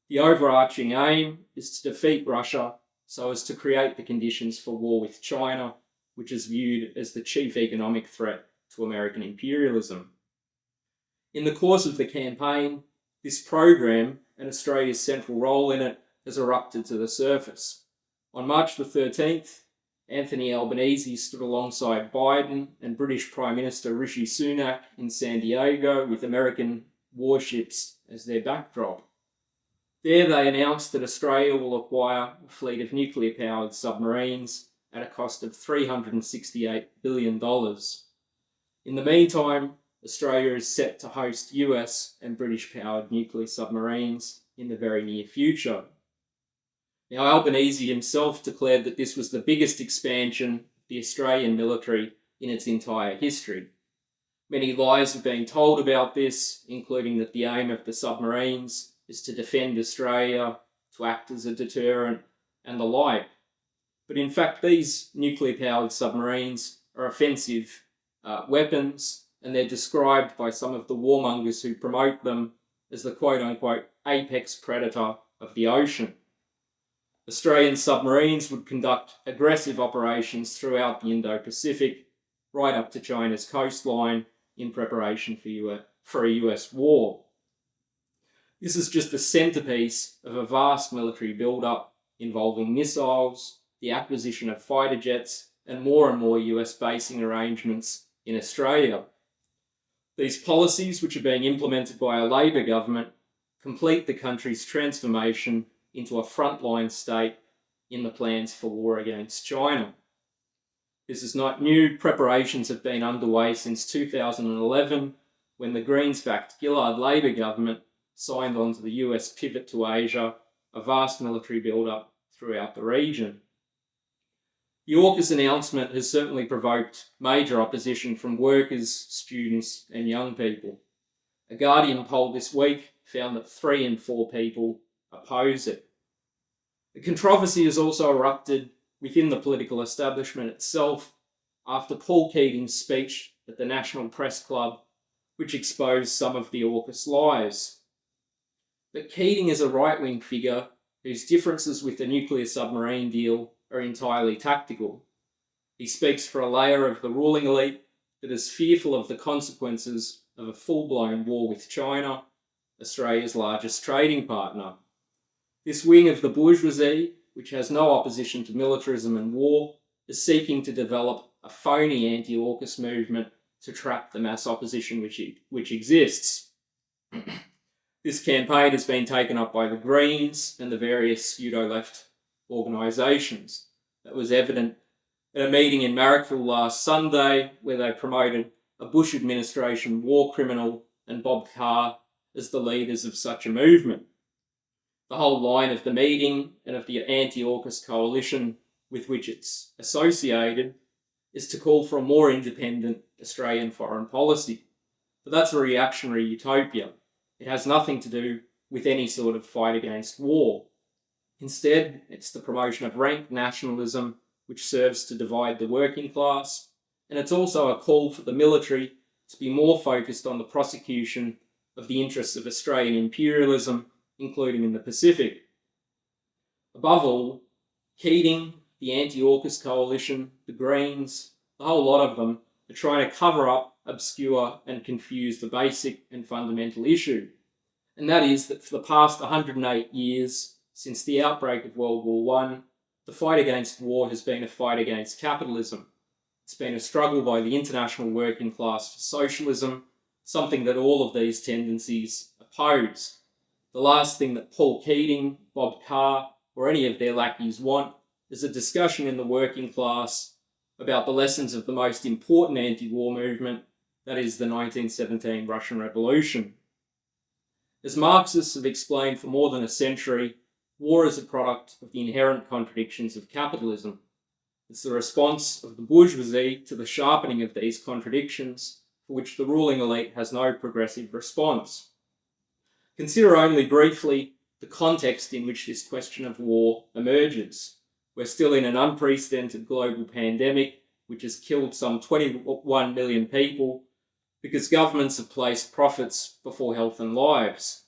The overarching aim is to defeat Russia so as to create the conditions for war with China, which is viewed as the chief economic threat to American imperialism. In the course of the campaign, this program and Australia's central role in it has erupted to the surface. On March the 13th, Anthony Albanese stood alongside Biden and British Prime Minister Rishi Sunak in San Diego with American warships as their backdrop. There they announced that Australia will acquire a fleet of nuclear-powered submarines at a cost of $368 billion. In the meantime, Australia is set to host US and British-powered nuclear submarines in the very near future. Now, Albanese himself declared that this was the biggest expansion of the Australian military in its entire history. Many lies have been told about this, including that the aim of the submarines is to defend Australia, to act as a deterrent, and the like. But in fact, these nuclear-powered submarines are offensive weapons, and they're described by some of the warmongers who promote them as the quote-unquote apex predator of the ocean. Australian submarines would conduct aggressive operations throughout the Indo-Pacific, right up to China's coastline, in preparation for a US war. This is just the centrepiece of a vast military build-up involving missiles, the acquisition of fighter jets, and more US basing arrangements in Australia. These policies, which are being implemented by a Labor government, complete the country's transformation into a frontline state in the plans for war against China. This is not new. Preparations have been underway since 2011, when the Greens-backed Gillard Labor government signed on to the US pivot to Asia, a vast military build-up throughout the region. The AUKUS announcement has certainly provoked major opposition from workers, students, and young people. A Guardian poll this week found that 3 in 4 people oppose it. The controversy has also erupted within the political establishment itself after Paul Keating's speech at the National Press Club, which exposed some of the AUKUS lies. But Keating is a right-wing figure whose differences with the nuclear submarine deal are entirely tactical. He speaks for a layer of the ruling elite that is fearful of the consequences of a full-blown war with China, Australia's largest trading partner. This wing of the bourgeoisie, which has no opposition to militarism and war, is seeking to develop a phony anti-AUKUS movement to trap the mass opposition which exists. This campaign has been taken up by the Greens and the various pseudo-left organisations. That was evident at a meeting in Marrickville last Sunday, where they promoted a Bush administration war criminal and Bob Carr as the leaders of such a movement. The whole line of the meeting and of the anti-AUKUS coalition with which it's associated is to call for a more independent Australian foreign policy. But that's a reactionary utopia. It has nothing to do with any sort of fight against war. Instead, it's the promotion of rank nationalism, which serves to divide the working class, and it's also a call for the military to be more focused on the prosecution of the interests of Australian imperialism, including in the Pacific. Above all, Keating, the anti-AUKUS coalition, the Greens, the whole lot of them are trying to cover up, obscure and confuse the basic and fundamental issue. And that is that for the past 108 years, since the outbreak of World War I, the fight against war has been a fight against capitalism. It's been a struggle by the international working class for socialism, something that all of these tendencies oppose. The last thing that Paul Keating, Bob Carr, or any of their lackeys want is a discussion in the working class about the lessons of the most important anti-war movement, that is the 1917 Russian Revolution. As Marxists have explained for more than a century, war is a product of the inherent contradictions of capitalism. It's the response of the bourgeoisie to the sharpening of these contradictions, for which the ruling elite has no progressive response. Consider only briefly the context in which this question of war emerges. We're still in an unprecedented global pandemic, which has killed some 21 million people, because governments have placed profits before health and lives.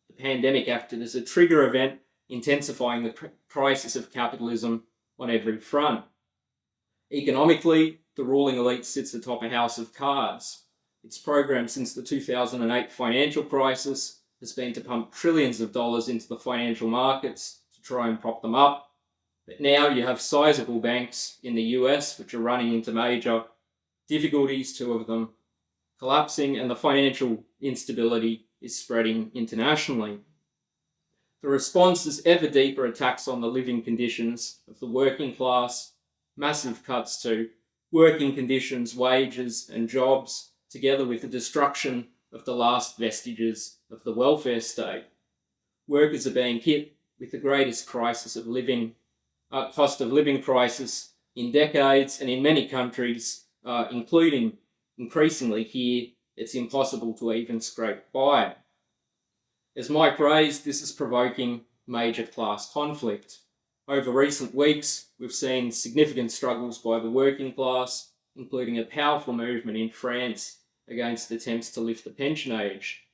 The pandemic acted as a trigger event, intensifying the crisis of capitalism on every front. Economically, the ruling elite sits atop a house of cards. Its program since the 2008 financial crisis has been to pump trillions of dollars into the financial markets to try and prop them up. But now you have sizable banks in the US which are running into major difficulties, 2 of them collapsing, and the financial instability is spreading internationally. The response is ever deeper attacks on the living conditions of the working class, massive cuts to working conditions, wages and jobs, together with the destruction of the last vestiges of the welfare state. Workers are being hit with the greatest cost of living crisis in decades, and in many countries, including increasingly here, it's impossible to even scrape by. As Mike raised, this is provoking major class conflict. Over recent weeks, we've seen significant struggles by the working class, including a powerful movement in France against attempts to lift the pension age.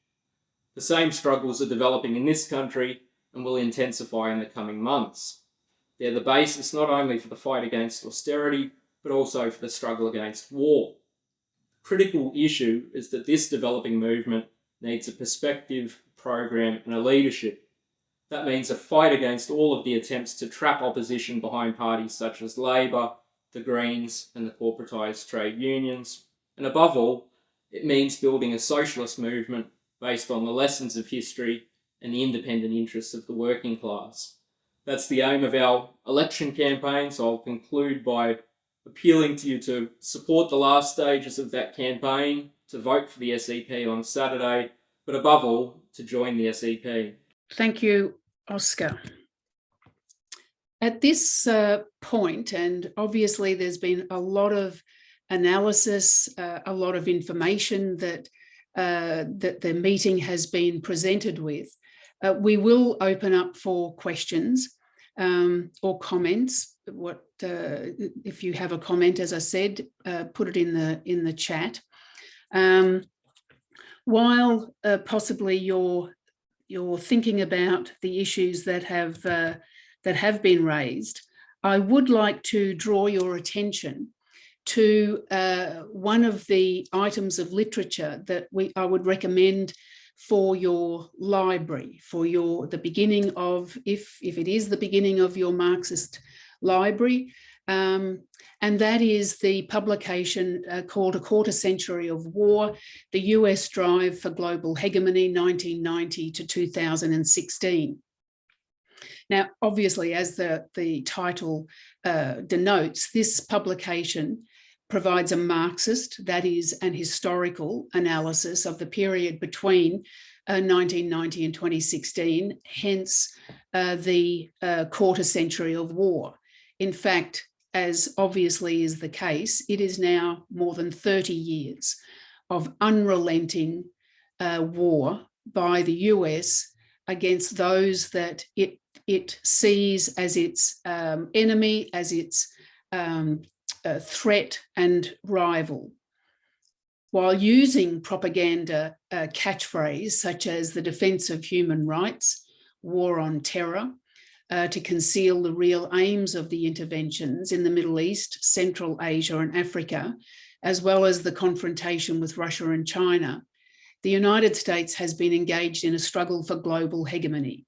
The same struggles are developing in this country and will intensify in the coming months. They're the basis not only for the fight against austerity, but also for the struggle against war. The critical issue is that this developing movement needs a perspective, program, and a leadership. That means a fight against all of the attempts to trap opposition behind parties such as Labor, the Greens, and the corporatised trade unions. And above all, it means building a socialist movement based on the lessons of history and the independent interests of the working class. That's the aim of our election campaign, so I'll conclude by appealing to you to support the last stages of that campaign, to vote for the SEP on Saturday, but above all, to join the SEP. Thank you, Oscar. At this point, and obviously there's been a lot of analysis, a lot of information that the meeting has been presented with, we will open up for questions or comments. If you have a comment, as I said, put it in the chat. While possibly you're thinking about the issues that have been raised, I would like to draw your attention to one of the items of literature that I would recommend for your library, for the beginning of, if it is the beginning of your Marxist library, and that is the publication called A Quarter Century of War, the US Drive for Global Hegemony, 1990 to 2016. Now, obviously, as the title denotes, this publication provides a Marxist, that is, an historical analysis of the period between 1990 and 2016, hence the quarter century of war. In fact, as obviously is the case, it is now more than 30 years of unrelenting war by the US against those that it sees as its enemy, as its threat and rival, while using propaganda catchphrase such as the defense of human rights, war on terror, to conceal the real aims of the interventions in the Middle East, Central Asia and Africa, as well as the confrontation with Russia and China. The United States has been engaged in a struggle for global hegemony.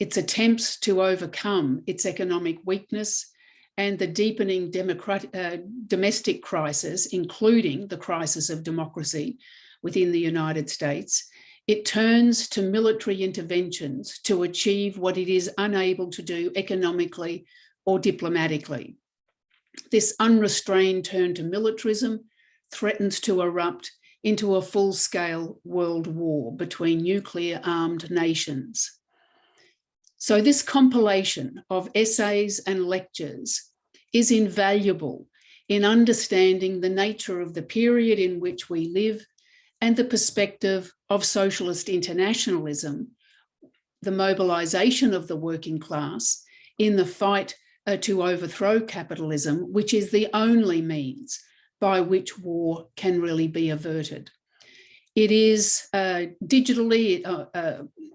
Its attempts to overcome its economic weakness and the deepening domestic crisis, including the crisis of democracy within the United States, it turns to military interventions to achieve what it is unable to do economically or diplomatically. This unrestrained turn to militarism threatens to erupt into a full-scale world war between nuclear-armed nations. So this compilation of essays and lectures is invaluable in understanding the nature of the period in which we live and the perspective of socialist internationalism, the mobilization of the working class in the fight to overthrow capitalism, which is the only means by which war can really be averted. It is digitally,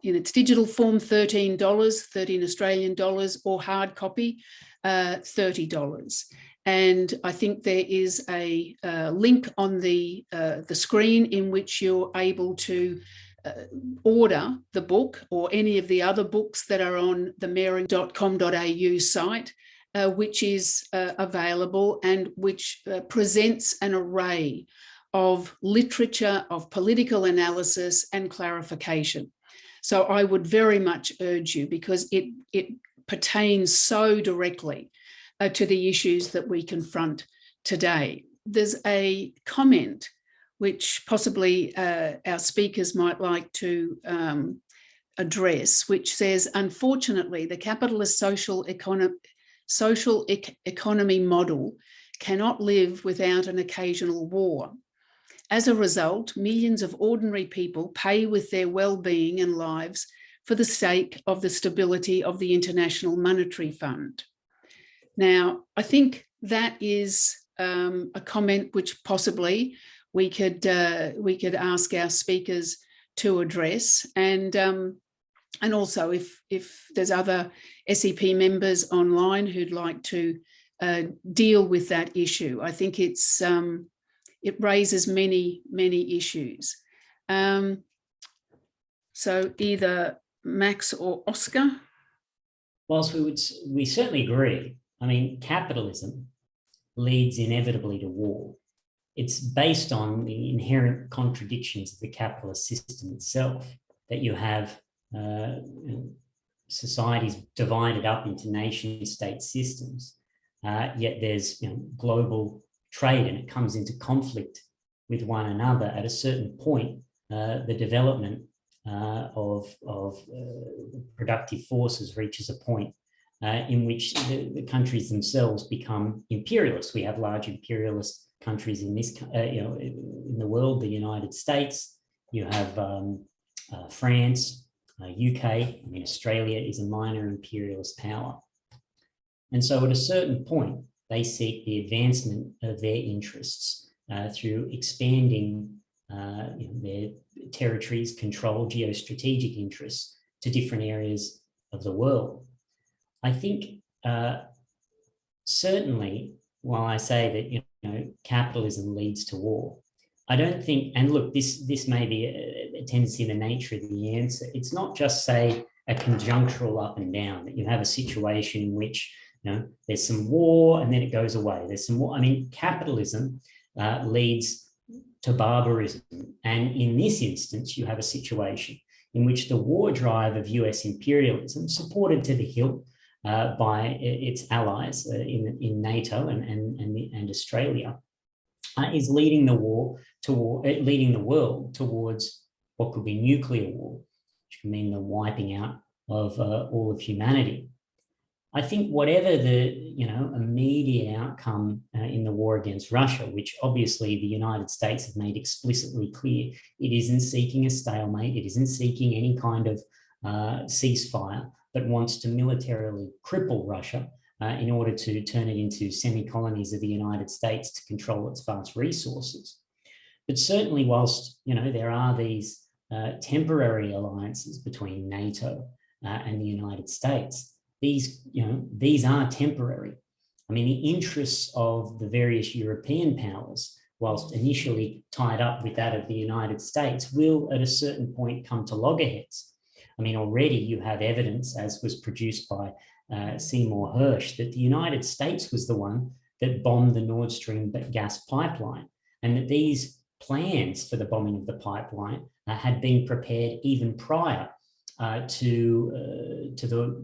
in its digital form, $13, 13 Australian dollars, or hard copy, $30. And I think there is a link on the screen in which you're able to order the book or any of the other books that are on the mary.com.au site, which is available and which presents an array of literature, of political analysis and clarification. So I would very much urge you, because it pertains so directly to the issues that we confront today. There's a comment which possibly our speakers might like to address, which says, unfortunately, the capitalist social economy model cannot live without an occasional war. As a result, millions of ordinary people pay with their well-being and lives for the sake of the stability of the International Monetary Fund. Now, I think that is a comment which possibly we could ask our speakers to address, and also if there's other SEP members online who'd like to deal with that issue. I think it raises many issues. So either Max or Oscar. Whilst we certainly agree, I mean, capitalism leads inevitably to war. It's based on the inherent contradictions of the capitalist system itself, that you have societies divided up into nation-state systems, yet there's global trade, and it comes into conflict with one another. At a certain point, the development of productive forces reaches a point in which the countries themselves become imperialist. We have large imperialist countries in this, in the world. The United States, you have France, UK. I mean, Australia is a minor imperialist power, and so at a certain point, they seek the advancement of their interests through expanding their territories, control, geostrategic interests to different areas of the world. I think certainly, while I say that capitalism leads to war, I don't think, and look, this may be a tendency in the nature of the answer. It's not just, say, a conjunctural up and down, that you have a situation in which there's some war and then it goes away. There's some war. I mean, capitalism leads to barbarism. And in this instance, you have a situation in which the war drive of US imperialism, supported to the hilt by its allies in NATO and Australia, is leading the world towards what could be nuclear war, which can mean the wiping out of all of humanity. I think whatever the immediate outcome in the war against Russia, which obviously the United States have made explicitly clear, it isn't seeking a stalemate, it isn't seeking any kind of ceasefire, but wants to militarily cripple Russia in order to turn it into semi-colonies of the United States to control its vast resources. But certainly, whilst there are these temporary alliances between NATO and the United States, these are temporary. I mean, the interests of the various European powers, whilst initially tied up with that of the United States, will at a certain point come to loggerheads. I mean, already you have evidence, as was produced by Seymour Hersh, that the United States was the one that bombed the Nord Stream gas pipeline, and that these plans for the bombing of the pipeline had been prepared even prior to the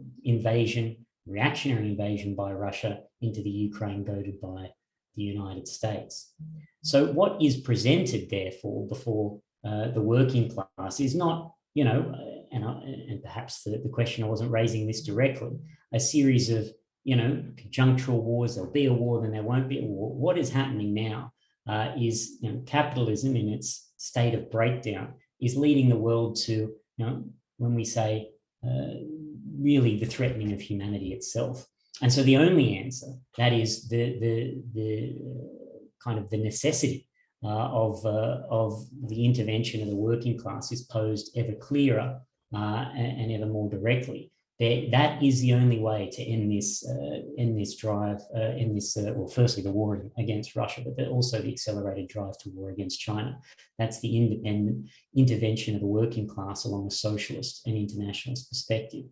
reactionary invasion by Russia into the Ukraine, goaded by the United States. So what is presented, therefore, before the working class is not, and perhaps the question, I wasn't raising this directly, a series of, conjunctural wars. There'll be a war, then there won't be a war. What is happening now is capitalism in its state of breakdown is leading the world to, when we say really the threatening of humanity itself. And so the only answer, that is the kind of the necessity of the intervention of the working class, is posed ever clearer and ever more directly. That is the only way to end this drive, well, firstly the war against Russia, but also the accelerated drive to war against China. That's the independent intervention of the working class along a socialist and internationalist perspective.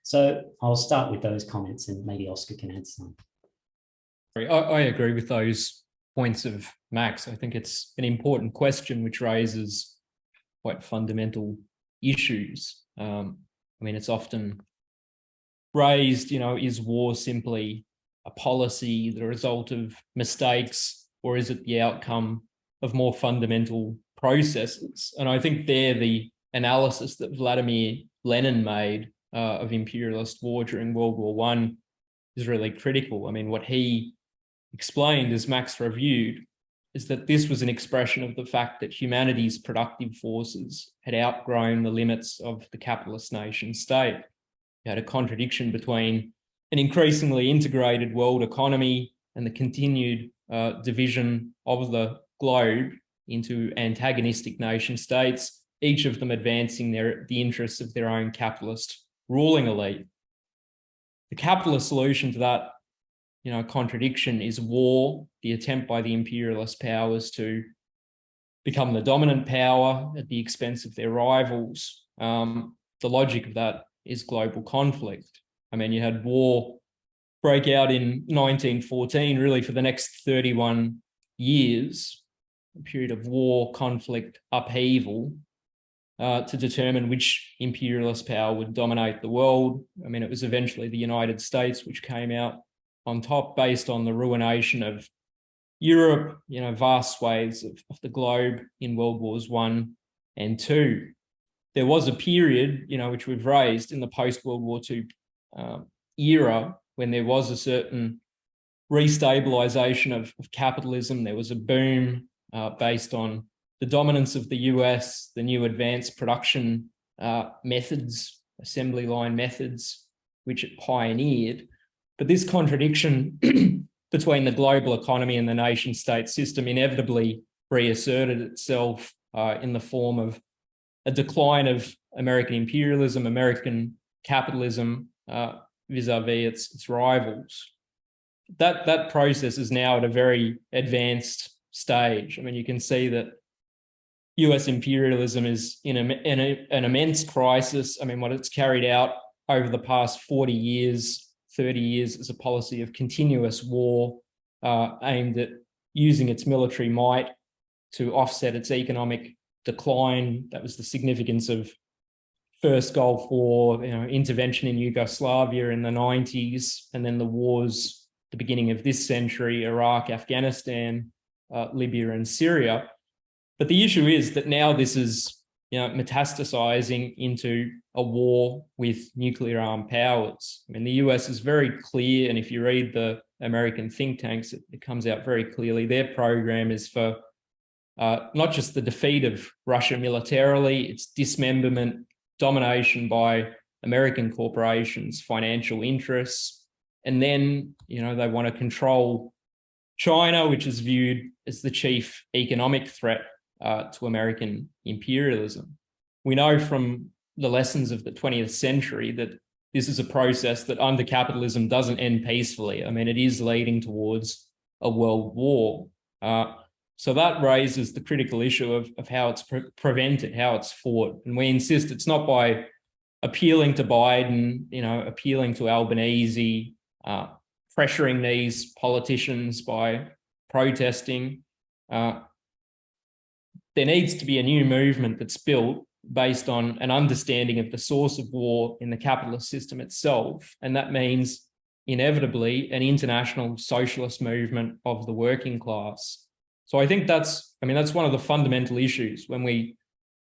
So I'll start with those comments, and maybe Oscar can add some. I agree with those points of Max. I think it's an important question which raises quite fundamental issues. I mean, it's often raised, is war simply a policy, the result of mistakes, or is it the outcome of more fundamental processes? And I think there the analysis that Vladimir Lenin made of imperialist war during World War I is really critical. I mean, what he explained, as Max reviewed, is that this was an expression of the fact that humanity's productive forces had outgrown the limits of the capitalist nation state. You had a contradiction between an increasingly integrated world economy and the continued division of the globe into antagonistic nation states, each of them advancing the interests of their own capitalist ruling elite. The capitalist solution to that contradiction is war, the attempt by the imperialist powers to become the dominant power at the expense of their rivals. The logic of that is global conflict. I mean, you had war break out in 1914, really for the next 31 years, a period of war, conflict, upheaval, to determine which imperialist power would dominate the world. I mean, it was eventually the United States which came out on top based on the ruination of Europe, vast swathes of the globe in World Wars I and II. There was a period, which we've raised in the post-World War II era when there was a certain restabilization of capitalism. There was a boom based on the dominance of the US, the new advanced production methods, assembly line methods, which it pioneered. But this contradiction between the global economy and the nation state system inevitably reasserted itself in the form of a decline of American imperialism, American capitalism vis-a-vis its rivals. That process is now at a very advanced stage. I mean, you can see that US imperialism is in an immense crisis. I mean, what it's carried out over the past 40 years, 30 years is a policy of continuous war aimed at using its military might to offset its economic decline. That was the significance of first Gulf War, intervention in Yugoslavia in the 90s, and then the wars, the beginning of this century, Iraq, Afghanistan, Libya, and Syria. But the issue is that now this is metastasizing into a war with nuclear armed powers. I mean, the US is very clear, and if you read the American think tanks, it comes out very clearly. Their program is for not just the defeat of Russia militarily, its dismemberment, domination by American corporations, financial interests, and then they want to control China, which is viewed as the chief economic threat to American imperialism. We know from the lessons of the 20th century that this is a process that under capitalism doesn't end peacefully. I mean, it is leading towards a world war. So that raises the critical issue of how it's prevented, how it's fought. And we insist it's not by appealing to Biden, appealing to Albanese, pressuring these politicians by protesting. There needs to be a new movement that's built based on an understanding of the source of war in the capitalist system itself. And that means inevitably an international socialist movement of the working class. So I think that's one of the fundamental issues when we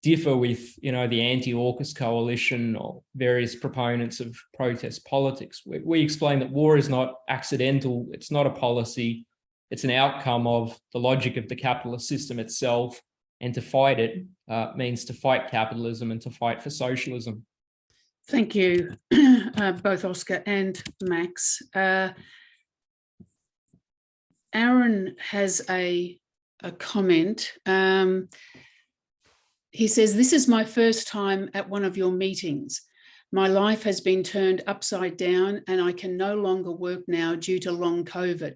differ with, the anti-AUKUS coalition or various proponents of protest politics. We explain that war is not accidental. It's not a policy. It's an outcome of the logic of the capitalist system itself. And to fight it means to fight capitalism and to fight for socialism. Thank you, both Oscar and Max. Aaron has a comment. He says, "This is my first time at one of your meetings. My life has been turned upside down and I can no longer work now due to long COVID.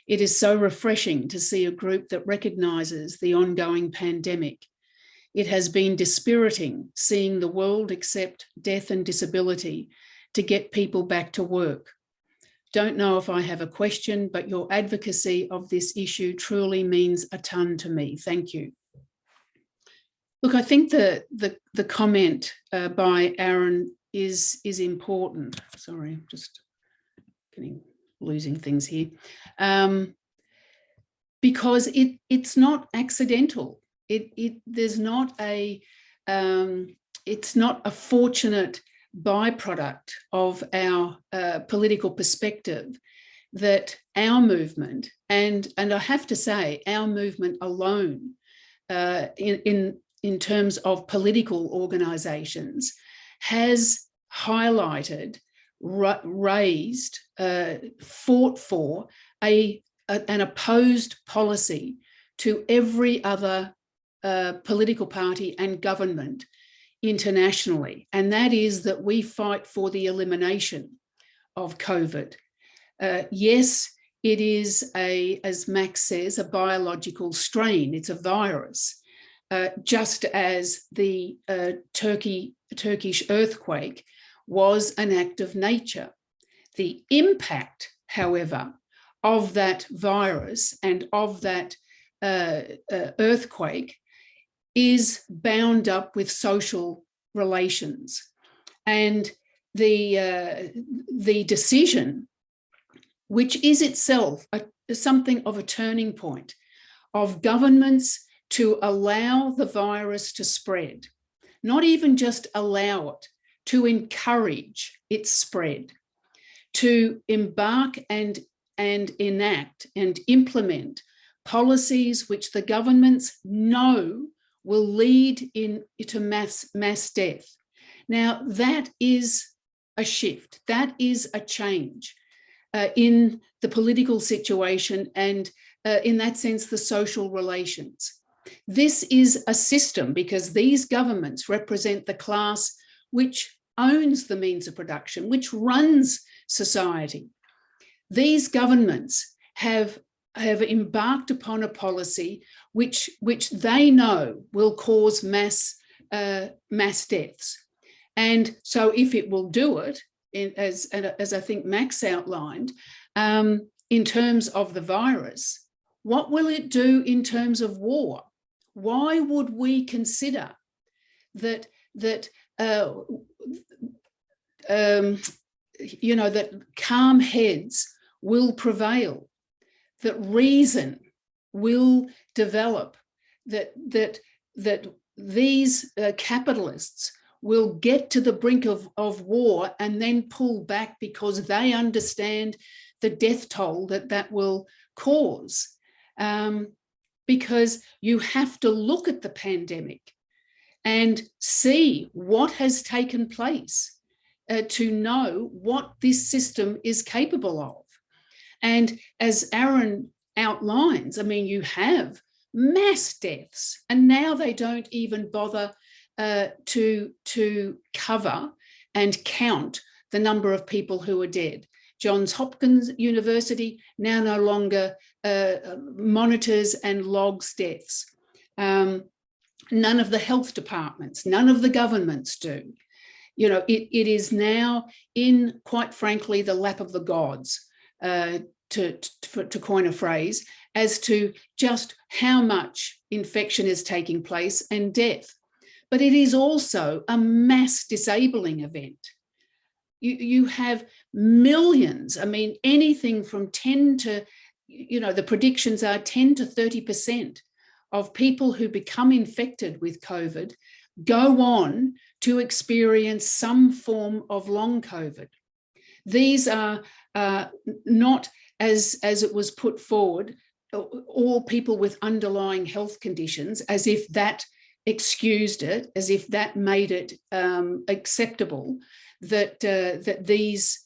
It is so refreshing to see a group that recognises the ongoing pandemic. It has been dispiriting seeing the world accept death and disability to get people back to work. Don't know if I have a question, but your advocacy of this issue truly means a ton to me. Thank you." Look, I think the comment by Aaron is important. Sorry, I'm just losing things here. Because it's not accidental. There's not a it's not a fortunate byproduct of our political perspective that our movement, and I have to say our movement alone in terms of political organisations, has highlighted, raised, fought for an opposed policy to every other political party and government internationally, and that is that we fight for the elimination of COVID. Yes, it is as Max says, a biological strain. It's a virus, just as the Turkish earthquake was an act of nature. The impact, however, of that virus and of that earthquake is bound up with social relations. And the decision, which is itself something of a turning point, of governments to allow the virus to spread, not even just allow it, to encourage its spread, to embark and enact and implement policies which the governments know will lead to mass death. Now, that is a shift, that is a change in the political situation and in that sense, the social relations. This is a system because these governments represent the class which owns the means of production, which runs society. These governments have embarked upon a policy which they know will cause mass deaths. And so if it will do it, as I think Max outlined, in terms of the virus, what will it do in terms of war? Why would we consider that calm heads will prevail, that reason will develop, that these capitalists will get to the brink of war and then pull back because they understand the death toll that will cause? Because you have to look at the pandemic and see what has taken place to know what this system is capable of. And as Aaron outlines, I mean, you have mass deaths, and now they don't even bother to cover and count the number of people who are dead. Johns Hopkins University now no longer monitors and logs deaths. None of the health departments, none of the governments do. You know, it is now in, quite frankly, the lap of the gods, to coin a phrase, as to just how much infection is taking place and death. But it is also a mass disabling event. You have millions, I mean, anything from 10 to, the predictions are 10 to 30% of people who become infected with COVID go on to experience some form of long COVID. These are not, as it was put forward, all people with underlying health conditions, as if that excused it, as if that made it acceptable that these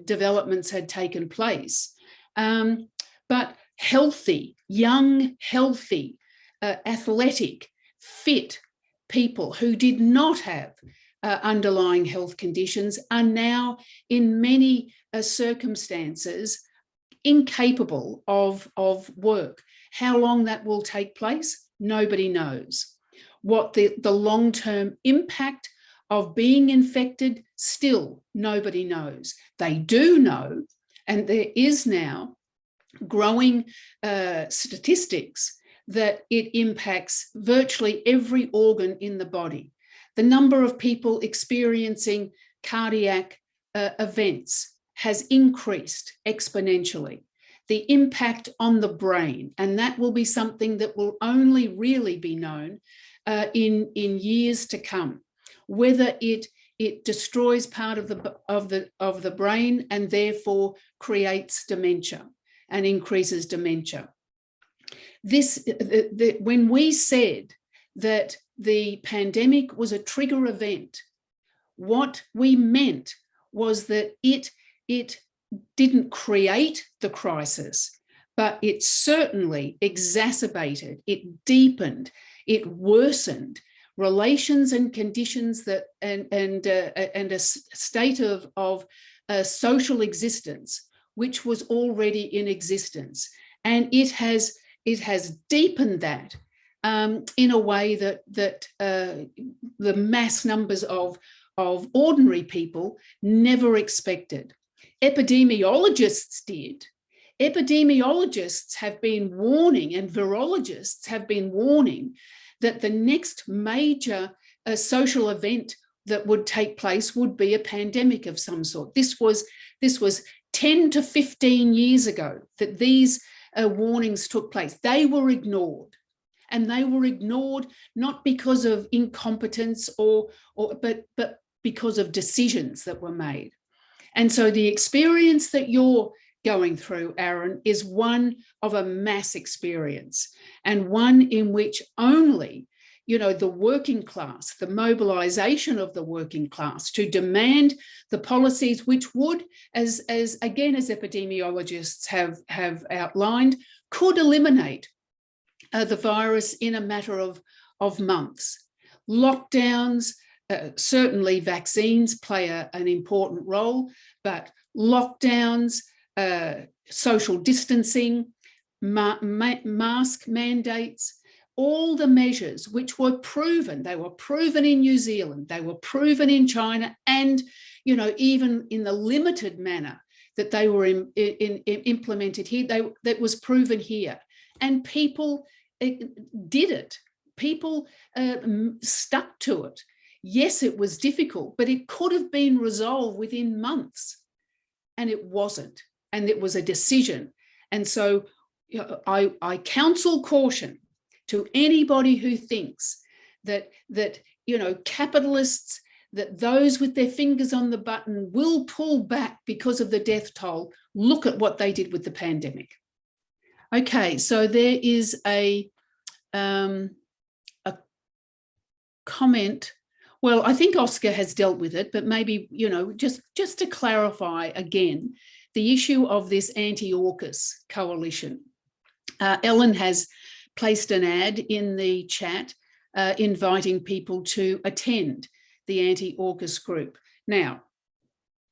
developments had taken place. But healthy, young, healthy, athletic, fit people who did not have underlying health conditions are now in many circumstances incapable of work. How long that will take place, nobody knows. What the long-term impact of being infected, still nobody knows. They do know, and there is now growing statistics that it impacts virtually every organ in the body. The number of people experiencing cardiac events has increased exponentially. The impact on the brain, and that will be something that will only really be known in years to come, whether it destroys part of the brain and therefore creates dementia and increases dementia. When we said that the pandemic was a trigger event, what we meant was that it didn't create the crisis, but it certainly exacerbated, it deepened, it worsened relations and conditions that and a state of social existence which was already in existence, and it has deepened that in a way that the mass numbers of ordinary people never expected. Epidemiologists did. Epidemiologists have been warning, and virologists have been warning, that the next major social event that would take place would be a pandemic of some sort. This was 10 to 15 years ago that these warnings took place. They were ignored, and they were ignored not because of incompetence but because of decisions that were made. And so the experience that you're going through, Aaron, is one of a mass experience, and one in which only, the working class, the mobilization of the working class to demand the policies which would, as epidemiologists have outlined, could eliminate the virus in a matter of months. Lockdowns, certainly vaccines play an important role, but lockdowns, social distancing, mask mandates, all the measures which were proven, they were proven in New Zealand, they were proven in China, and even in the limited manner that they were implemented here, that was proven here. And people did it. People stuck to it. Yes, it was difficult, but it could have been resolved within months, and it wasn't. And it was a decision. And so I counsel caution to anybody who thinks that capitalists, that those with their fingers on the button will pull back because of the death toll. Look at what they did with the pandemic. Okay, so there is a comment. Well, I think Oscar has dealt with it, but maybe, just to clarify again, the issue of this anti-AUKUS coalition. Ellen has placed an ad in the chat inviting people to attend the anti-AUKUS group. Now,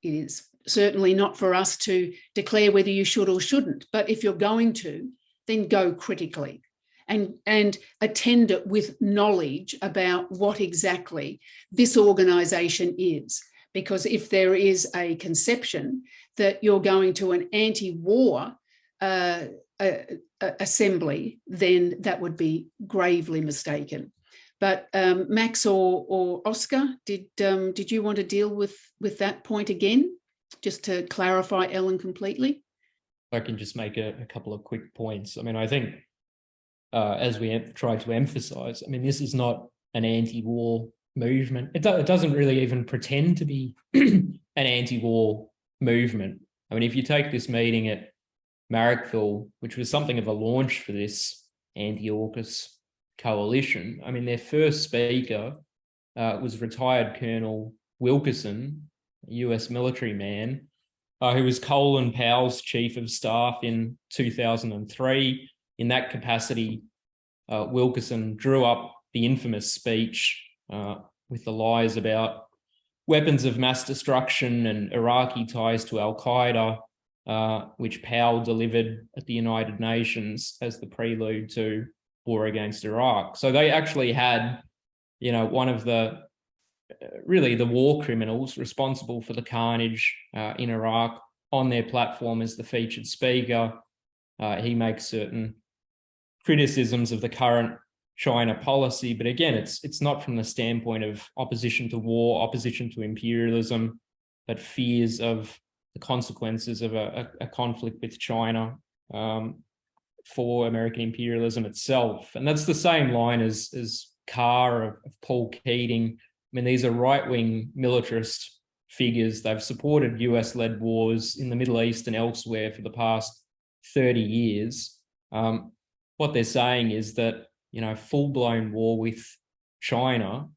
it is certainly not for us to declare whether you should or shouldn't, but if you're going to, then go critically and attend it with knowledge about what exactly this organisation is. Because if there is a conception that you're going to an anti-war assembly, then that would be gravely mistaken. But Max or Oscar, did you want to deal with that point again, just to clarify Ellen completely? I can just make a couple of quick points. I mean, I think as we tried to emphasise, I mean, this is not an anti-war movement. It doesn't really even pretend to be an anti-war movement. I mean, if you take this meeting at Marrickville, which was something of a launch for this anti-AUKUS coalition, I mean, their first speaker was retired Colonel Wilkerson, a US military man, who was Colin Powell's chief of staff in 2003. In that capacity, Wilkerson drew up the infamous speech with the lies about weapons of mass destruction and Iraqi ties to al-Qaeda, which Powell delivered at the United Nations as the prelude to war against Iraq. So they actually had, one of the war criminals responsible for the carnage in Iraq on their platform as the featured speaker. He makes certain criticisms of the current China policy, but again, it's not from the standpoint of opposition to war, opposition to imperialism, but fears of the consequences of a conflict with China for American imperialism itself. And that's the same line as Carr, of Paul Keating. I mean, these are right-wing militarist figures. They've supported US-led wars in the Middle East and elsewhere for the past 30 years. What they're saying is that, you know, full-blown war with China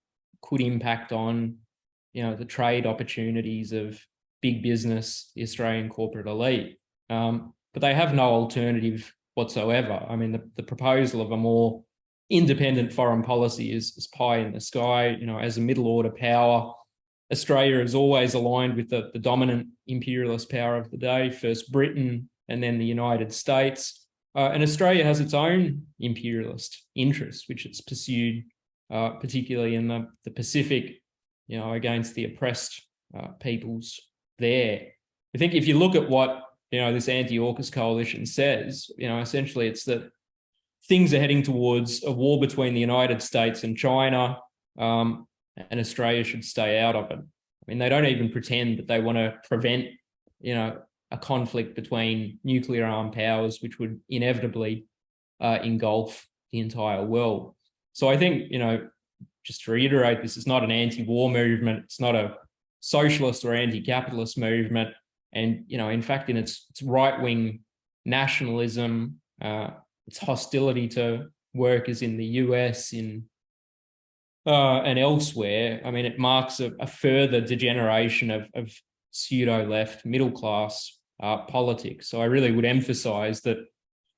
could impact on, you know, the trade opportunities of big business, the Australian corporate elite. But they have no alternative whatsoever. I mean, the proposal of a more independent foreign policy is pie in the sky. You know, as a middle order power, Australia is always aligned with the dominant imperialist power of the day, first Britain and then the United States. And Australia has its own imperialist interests, which it's pursued, particularly in the Pacific, you know, against the oppressed peoples there. I think if you look at what, you know, this anti-AUKUS coalition says, you know, essentially it's that things are heading towards a war between the United States and China, and Australia should stay out of it. I mean, they don't even pretend that they want to prevent, you know, a conflict between nuclear armed powers, which would inevitably engulf the entire world. So I think, you know, just to reiterate, this is not an anti-war movement. It's not a socialist or anti-capitalist movement. And, you know, in fact, in its right-wing nationalism, its hostility to workers in the US and elsewhere, I mean, it marks a further degeneration of pseudo-left middle-class politics. So I really would emphasize that,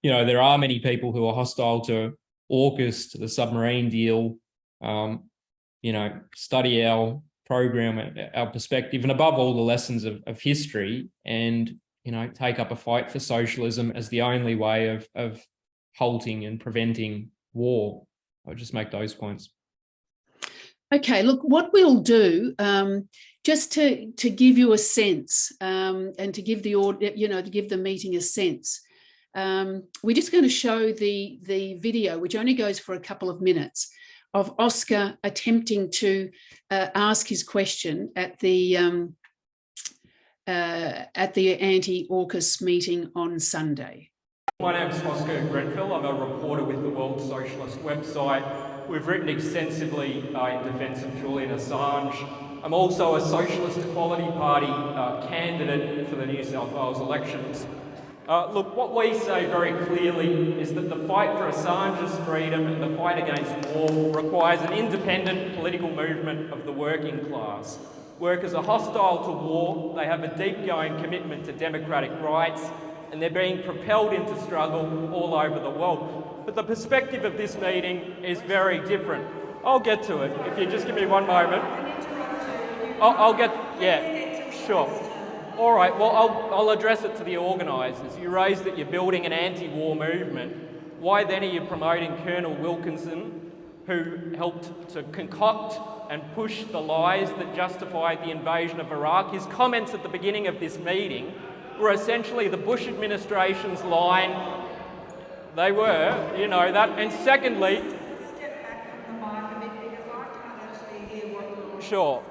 you know, there are many people who are hostile to AUKUS, to the submarine deal, you know, study our program, our perspective, and above all, the lessons of history, and, you know, take up a fight for socialism as the only way of halting and preventing war. I'll just make those points. Okay, look, what we'll do, just to give you a sense, and to give the meeting a sense, we're just going to show the video, which only goes for a couple of minutes, of Oscar attempting to ask his question at the anti-AUKUS meeting on Sunday. My name is Oscar Grenfell. I'm a reporter with the World Socialist website. We've written extensively in defence of Julian Assange. I'm also a Socialist Equality Party candidate for the New South Wales elections. Look, what we say very clearly is that the fight for Assange's freedom and the fight against war requires an independent political movement of the working class. Workers are hostile to war, they have a deep-going commitment to democratic rights, and they're being propelled into struggle all over the world. But the perspective of this meeting is very different. I'll get to it, if you just give me one moment. Yeah, sure. All right, well, I'll address it to the organisers. You raised that you're building an anti-war movement. Why then are you promoting Colonel Wilkinson, who helped to concoct and push the lies that justified the invasion of Iraq? His comments at the beginning of this meeting were essentially the Bush administration's line. They were, you know that. And secondly... Step back from the mic a bit because I can't actually hear what you're... Sure.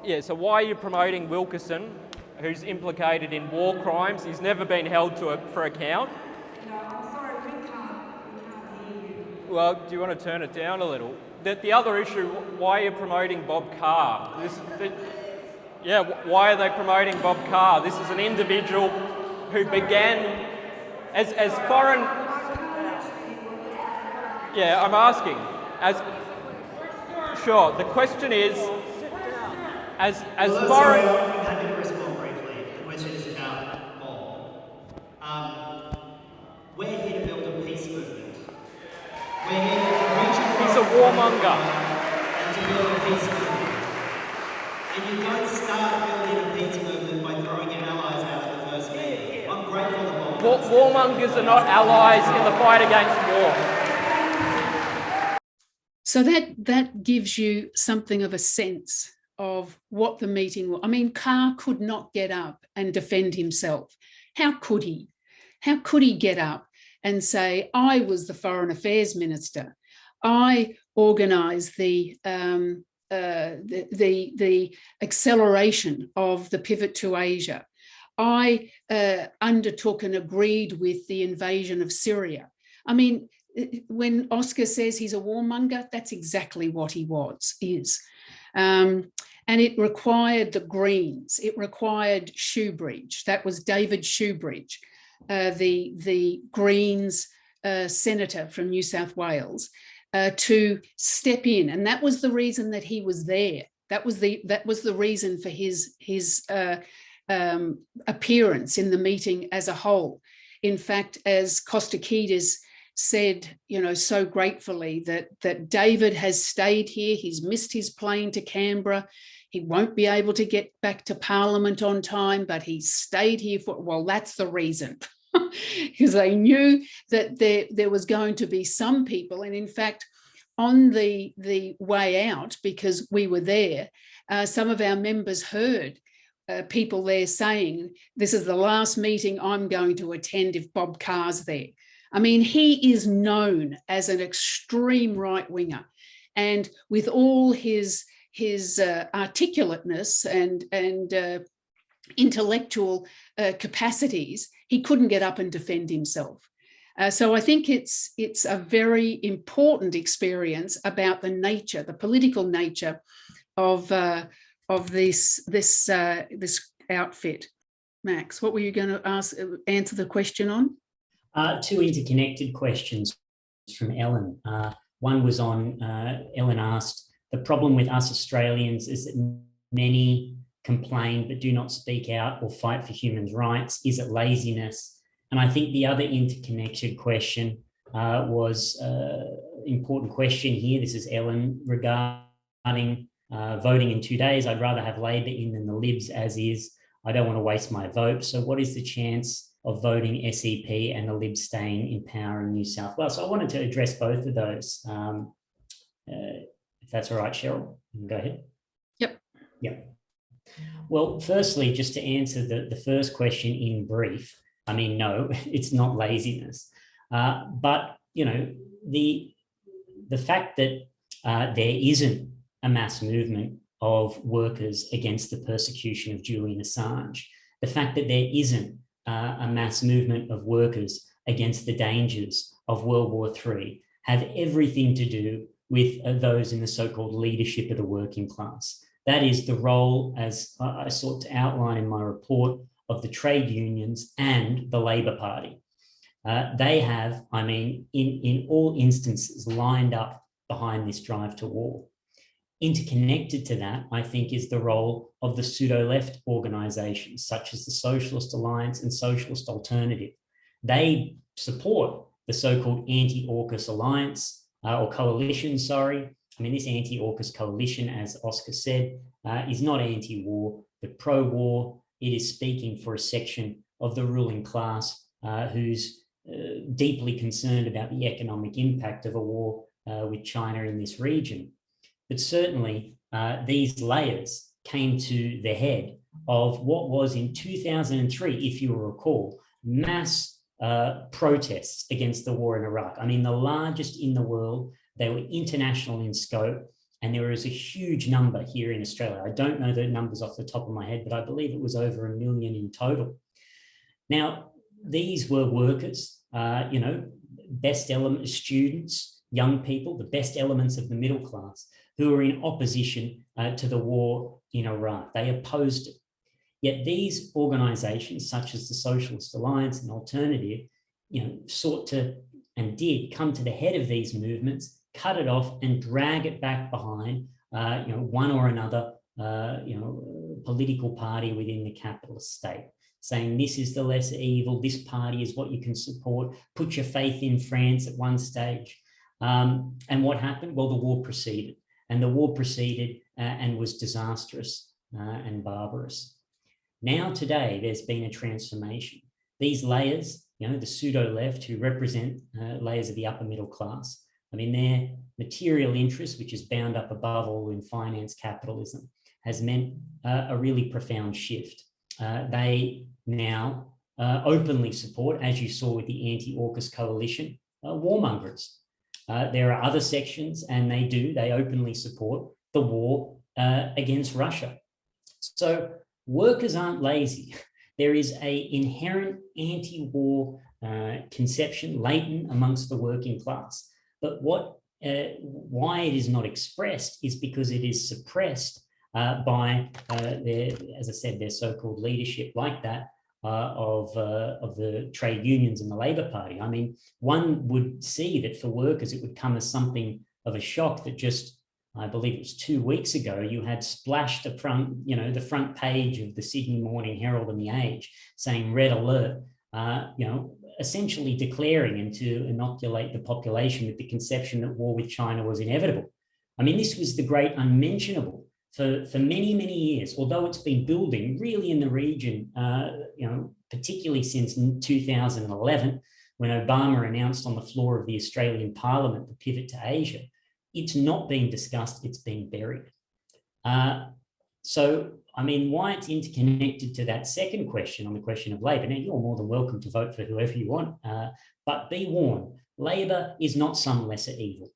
Yeah, so why are you promoting Wilkinson, who's implicated in war crimes? He's never been held for account. No, I'm sorry, we can't hear you. Well, do you want to turn it down a little? The other issue, why are you promoting Bob Carr? Why are they promoting Bob Carr? This is an individual who began as foreign... Yeah, I'm asking. Sure, the question is, as foreign... I'm happy to respond briefly. The question is about Bob. We're here to build a peace movement. We're here to reach across... He's a warmonger. And to build a peace movement. And you don't start building a peace movement by throwing your allies out of the first meeting. I'm grateful to Bob. Warmongers are not allies in the fight against war. So that gives you something of a sense of what the meeting was. I mean, Carr could not get up and defend himself. How could he? How could he get up and say, I was the Foreign Affairs Minister. I organised the acceleration of the pivot to Asia. I undertook and agreed with the invasion of Syria. I mean, when Oscar says he's a warmonger, that's exactly what he is. And it required the Greens. It required Shoebridge. That was David Shoebridge, the Greens senator from New South Wales, to step in. And that was the reason that he was there. That was the reason for his appearance in the meeting as a whole. In fact, as Kostakidis said, so gratefully, that David has stayed here. He's missed his plane to Canberra. He won't be able to get back to Parliament on time, but he stayed here well, that's the reason. Because they knew that there was going to be some people, and in fact, on the way out, because we were there, some of our members heard people there saying, this is the last meeting I'm going to attend if Bob Carr's there. I mean, he is known as an extreme right-winger, and with all his articulateness and intellectual capacities, he couldn't get up and defend himself. So I think it's a very important experience about the political nature of this outfit. Max, what were you going to answer the question on? Two interconnected questions from Ellen. One was on, Ellen asked, the problem with us Australians is that many complain but do not speak out or fight for human rights. Is it laziness? And I think the other interconnected question was important question here. This is Ellen regarding voting in 2 days. I'd rather have Labor in than the Libs as is. I don't want to waste my vote. So what is the chance of voting SEP and the Libs staying in power in New South Wales? So I wanted to address both of those. If that's all right, Cheryl, go ahead. Yep. Well, firstly, just to answer the first question in brief, I mean, no, it's not laziness. But, the fact that there isn't a mass movement of workers against the persecution of Julian Assange, the fact that there isn't a mass movement of workers against the dangers of World War III have everything to do with those in the so-called leadership of the working class. That is the role, as I sought to outline in my report, of the trade unions and the Labor Party. They have, I mean, in all instances, lined up behind this drive to war. Interconnected to that, I think, is the role of the pseudo-left organisations, such as the Socialist Alliance and Socialist Alternative. They support the so-called anti-AUKUS alliance, or coalition, sorry. I mean, this anti-AUKUS coalition, as Oscar said, is not anti-war, but pro-war. It is speaking for a section of the ruling class who's deeply concerned about the economic impact of a war with China in this region. But certainly, these layers came to the head of what was in 2003, if you will recall, mass protests against the war in Iraq. I mean, the largest in the world. They were international in scope, and there was a huge number here in Australia. I don't know the numbers off the top of my head, but I believe it was over 1 million in total. Now, these were workers, best element students, young people, the best elements of the middle class, who were in opposition to the war in Iraq. They opposed it. Yet these organisations, such as the Socialist Alliance and Alternative, sought to and did come to the head of these movements, cut it off and drag it back behind, one or another, political party within the capitalist state, saying this is the lesser evil, this party is what you can support, put your faith in France at one stage. And what happened? Well, the war proceeded, and the war proceeded and was disastrous and barbarous. Now today, there's been a transformation. These layers, the pseudo-left who represent layers of the upper middle class, I mean, their material interest, which is bound up above all in finance capitalism, has meant a really profound shift. They now openly support, as you saw with the anti-AUKUS coalition, warmongers. There are other sections, and they openly support the war against Russia. So workers aren't lazy. There is an inherent anti-war conception latent amongst the working class. But why it is not expressed is because it is suppressed by as I said, their so-called leadership like that of the trade unions and the Labor Party. I mean, one would see that for workers, it would come as something of a shock that just, I believe it was 2 weeks ago, you had splashed the front page of the Sydney Morning Herald and the Age saying red alert, essentially declaring and to inoculate the population with the conception that war with China was inevitable. I mean, this was the great unmentionable for many, many years, although it's been building really in the region, particularly since 2011, when Obama announced on the floor of the Australian Parliament the pivot to Asia. It's not being discussed, it's being buried. So, I mean, why it's interconnected to that second question on the question of Labor. Now, you're more than welcome to vote for whoever you want, but be warned, Labor is not some lesser evil.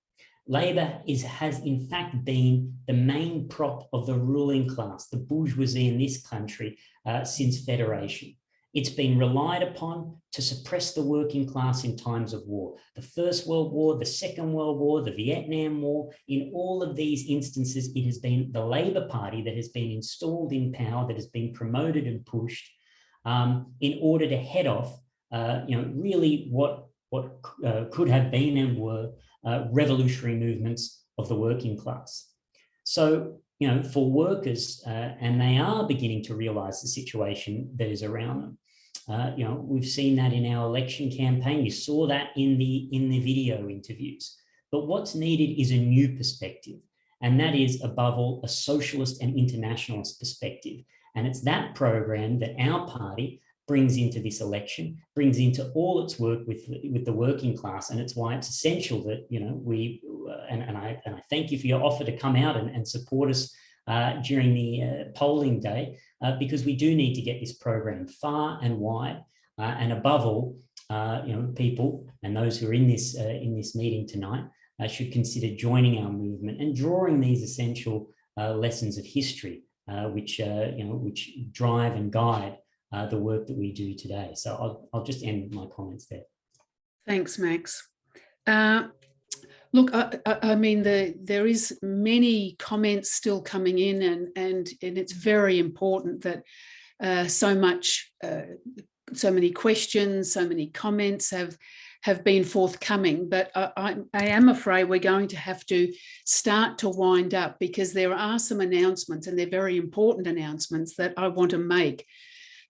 Labor has in fact been the main prop of the ruling class, the bourgeoisie in this country since Federation. It's been relied upon to suppress the working class in times of war. The First World War, the Second World War, the Vietnam War, in all of these instances, it has been the Labor Party that has been installed in power, that has been promoted and pushed in order to head off, really what could have been and were revolutionary movements of the working class. So, for workers, and they are beginning to realise the situation that is around them. We've seen that in our election campaign. You saw that in the video interviews. But what's needed is a new perspective, and that is, above all, a socialist and internationalist perspective. And it's that program that our party brings into this election, brings into all its work with the working class, and it's why it's essential that I thank you for your offer to come out and support us during the polling day, because we do need to get this program far and wide, and above all, people and those who are in this meeting tonight should consider joining our movement and drawing these essential lessons of history, which drive and guide the work that we do today. So I'll just end my comments there. Thanks, Max. Look, I mean, there is many comments still coming in, and it's very important that so many questions, so many comments have been forthcoming. But I am afraid we're going to have to start to wind up, because there are some announcements, and they're very important announcements that I want to make.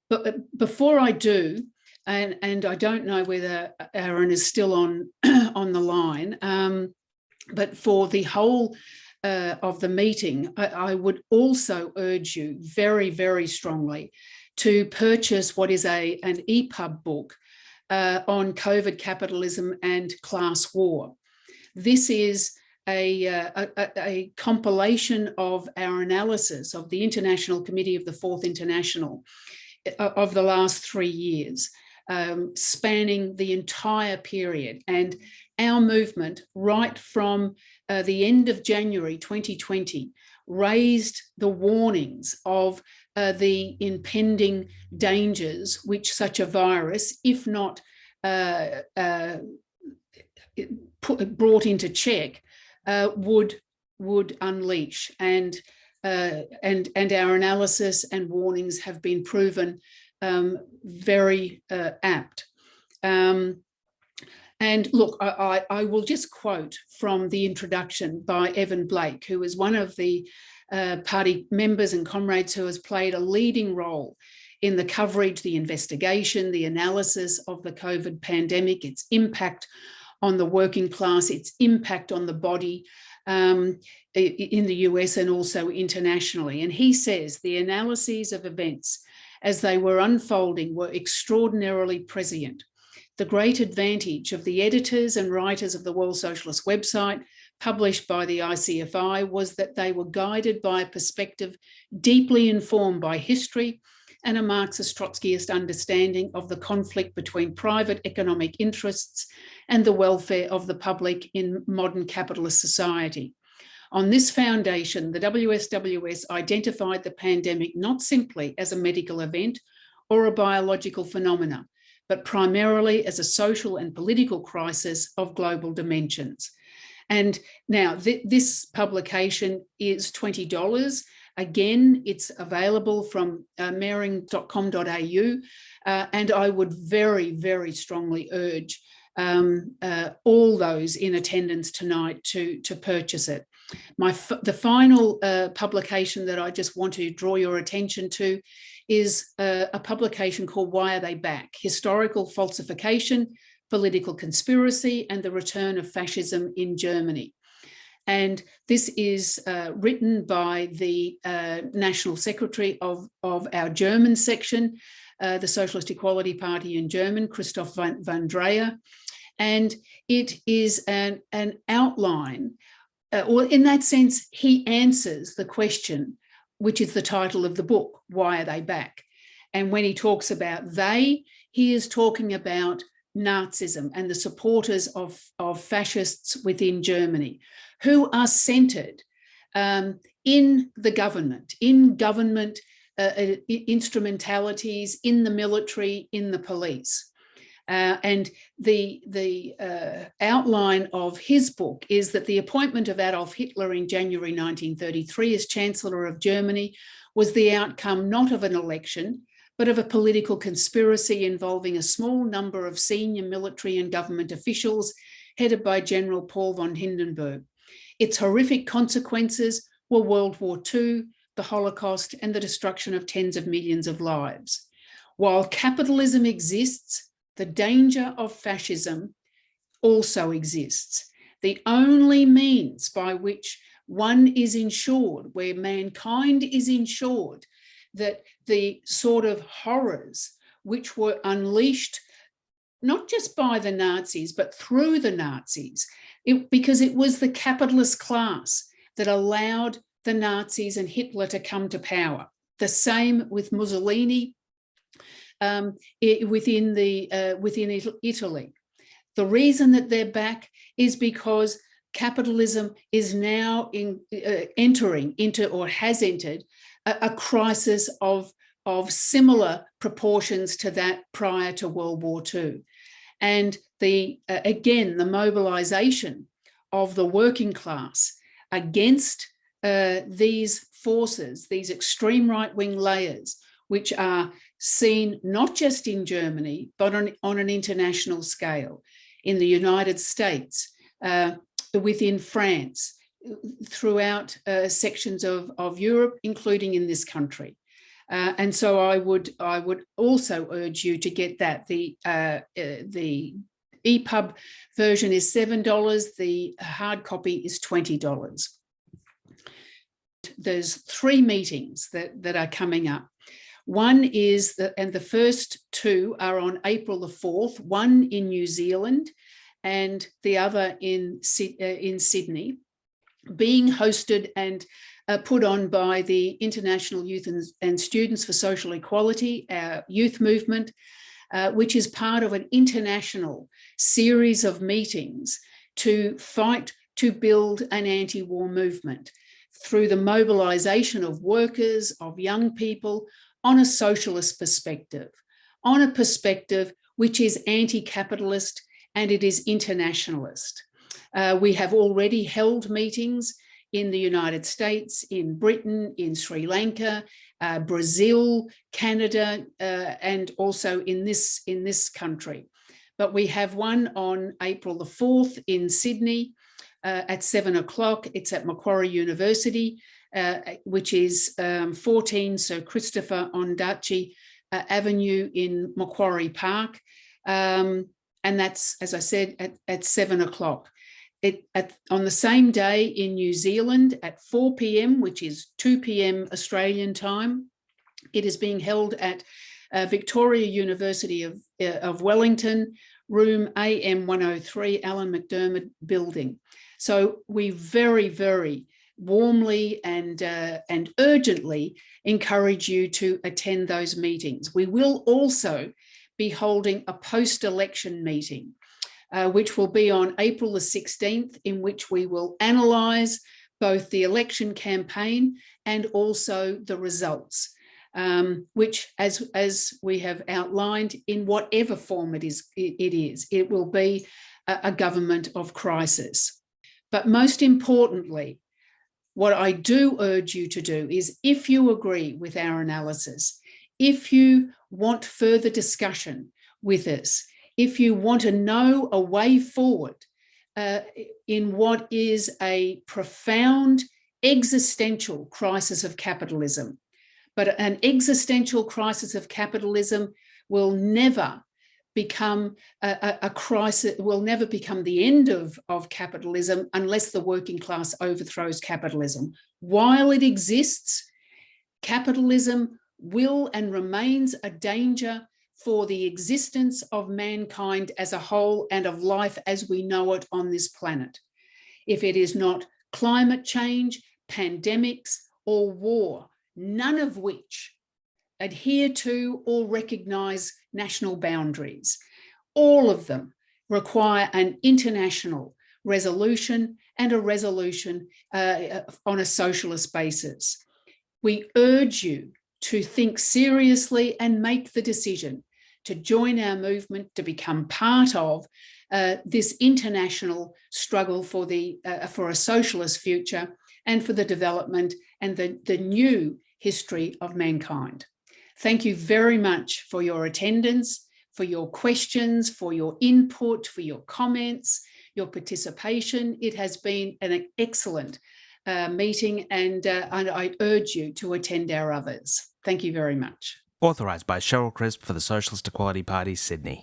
But before I do, and I don't know whether Aaron is still on the line, but for the whole of the meeting, I would also urge you very, very strongly to purchase what is an EPUB book on COVID capitalism and class war. This is a compilation of our analysis of the International Committee of the Fourth International of the last 3 years, spanning the entire period. And our movement, right from the end of January 2020, raised the warnings of the impending dangers which such a virus, if not brought into check, would unleash. And our analysis and warnings have been proven very apt. And look, I will just quote from the introduction by Evan Blake, who is one of the party members and comrades who has played a leading role in the coverage, the investigation, the analysis of the COVID pandemic, its impact on the working class, its impact on the body, in the US and also internationally. And he says the analyses of events as they were unfolding were extraordinarily prescient. The great advantage of the editors and writers of the World Socialist website, published by the ICFI, was that they were guided by a perspective deeply informed by history and a Marxist Trotskyist understanding of the conflict between private economic interests and the welfare of the public in modern capitalist society. On this foundation, the WSWS identified the pandemic not simply as a medical event or a biological phenomena, but primarily as a social and political crisis of global dimensions. And now this publication is $20. Again, it's available from mehring.com.au, and I would very, very strongly urge all those in attendance tonight to purchase it. The final publication that I just want to draw your attention to is a publication called Why Are They Back? Historical Falsification, Political Conspiracy, and the Return of Fascism in Germany. And this is written by the National Secretary of our German section, the Socialist Equality Party in German, Christoph van Dreyer. And it is an outline, or in that sense, he answers the question, which is the title of the book, Why Are They Back? And when he talks about they, he is talking about Nazism and the supporters of fascists within Germany, who are centred in the government, instrumentalities, in the military, in the police. And the outline of his book is that the appointment of Adolf Hitler in January 1933 as Chancellor of Germany was the outcome not of an election, but of a political conspiracy involving a small number of senior military and government officials headed by General Paul von Hindenburg. Its horrific consequences were World War II, the Holocaust, and the destruction of tens of millions of lives. While capitalism exists, the danger of fascism also exists. The only means by which one is ensured, where mankind is ensured, that the sort of horrors which were unleashed, not just by the Nazis, but through the Nazis, because it was the capitalist class that allowed the Nazis and Hitler to come to power. The same with Mussolini within Italy. The reason that they're back is because capitalism is now entering into, or has entered, a crisis of similar proportions to that prior to World War II. And again, the mobilisation of the working class against these forces, these extreme right-wing layers, which are seen not just in Germany, but on an international scale, in the United States, within France, throughout sections of Europe, including in this country. And so I would also urge you to get that. The EPUB version is $7, the hard copy is $20. There's 3 meetings that are coming up. One is, and the first 2 are on April the 4th, one in New Zealand and the other in Sydney, being hosted and put on by the International Youth and Students for Social Equality, our youth movement, which is part of an international series of meetings to fight to build an anti-war movement through the mobilisation of workers, of young people, on a socialist perspective, on a perspective which is anti-capitalist and it is internationalist. We have already held meetings in the United States, in Britain, in Sri Lanka, Brazil, Canada, and also in this country. But we have one on April the 4th in Sydney at 7 o'clock. It's at Macquarie University, which is 14 Sir Christopher Ondaatje Avenue in Macquarie Park. And that's, as I said, at 7 o'clock. On the same day in New Zealand at 4 p.m, which is 2 p.m. Australian time, it is being held at Victoria University of Wellington, room AM 103, Alan McDermott building. So we very, very warmly and urgently encourage you to attend those meetings. We will also be holding a post-election meeting, which will be on April the 16th, in which we will analyse both the election campaign and also the results. which, as we have outlined, in whatever form it will be a government of crisis. But most importantly, what I do urge you to do is, if you agree with our analysis, if you want further discussion with us, if you want to know a way forward in what is a profound existential crisis of capitalism, but an existential crisis of capitalism will never become a crisis, will never become the end of capitalism unless the working class overthrows capitalism. While it exists, capitalism will and remains a danger for the existence of mankind as a whole and of life as we know it on this planet. If it is not climate change, pandemics, or war, none of which adhere to or recognise national boundaries, all of them require an international resolution and a resolution on a socialist basis. We urge you to think seriously and make the decision to join our movement, to become part of this international struggle for a socialist future and for the development and the new history of mankind. Thank you very much for your attendance, for your questions, for your input, for your comments, your participation. It has been an excellent meeting, and I urge you to attend our others. Thank you very much. Authorised by Cheryl Crisp for the Socialist Equality Party, Sydney.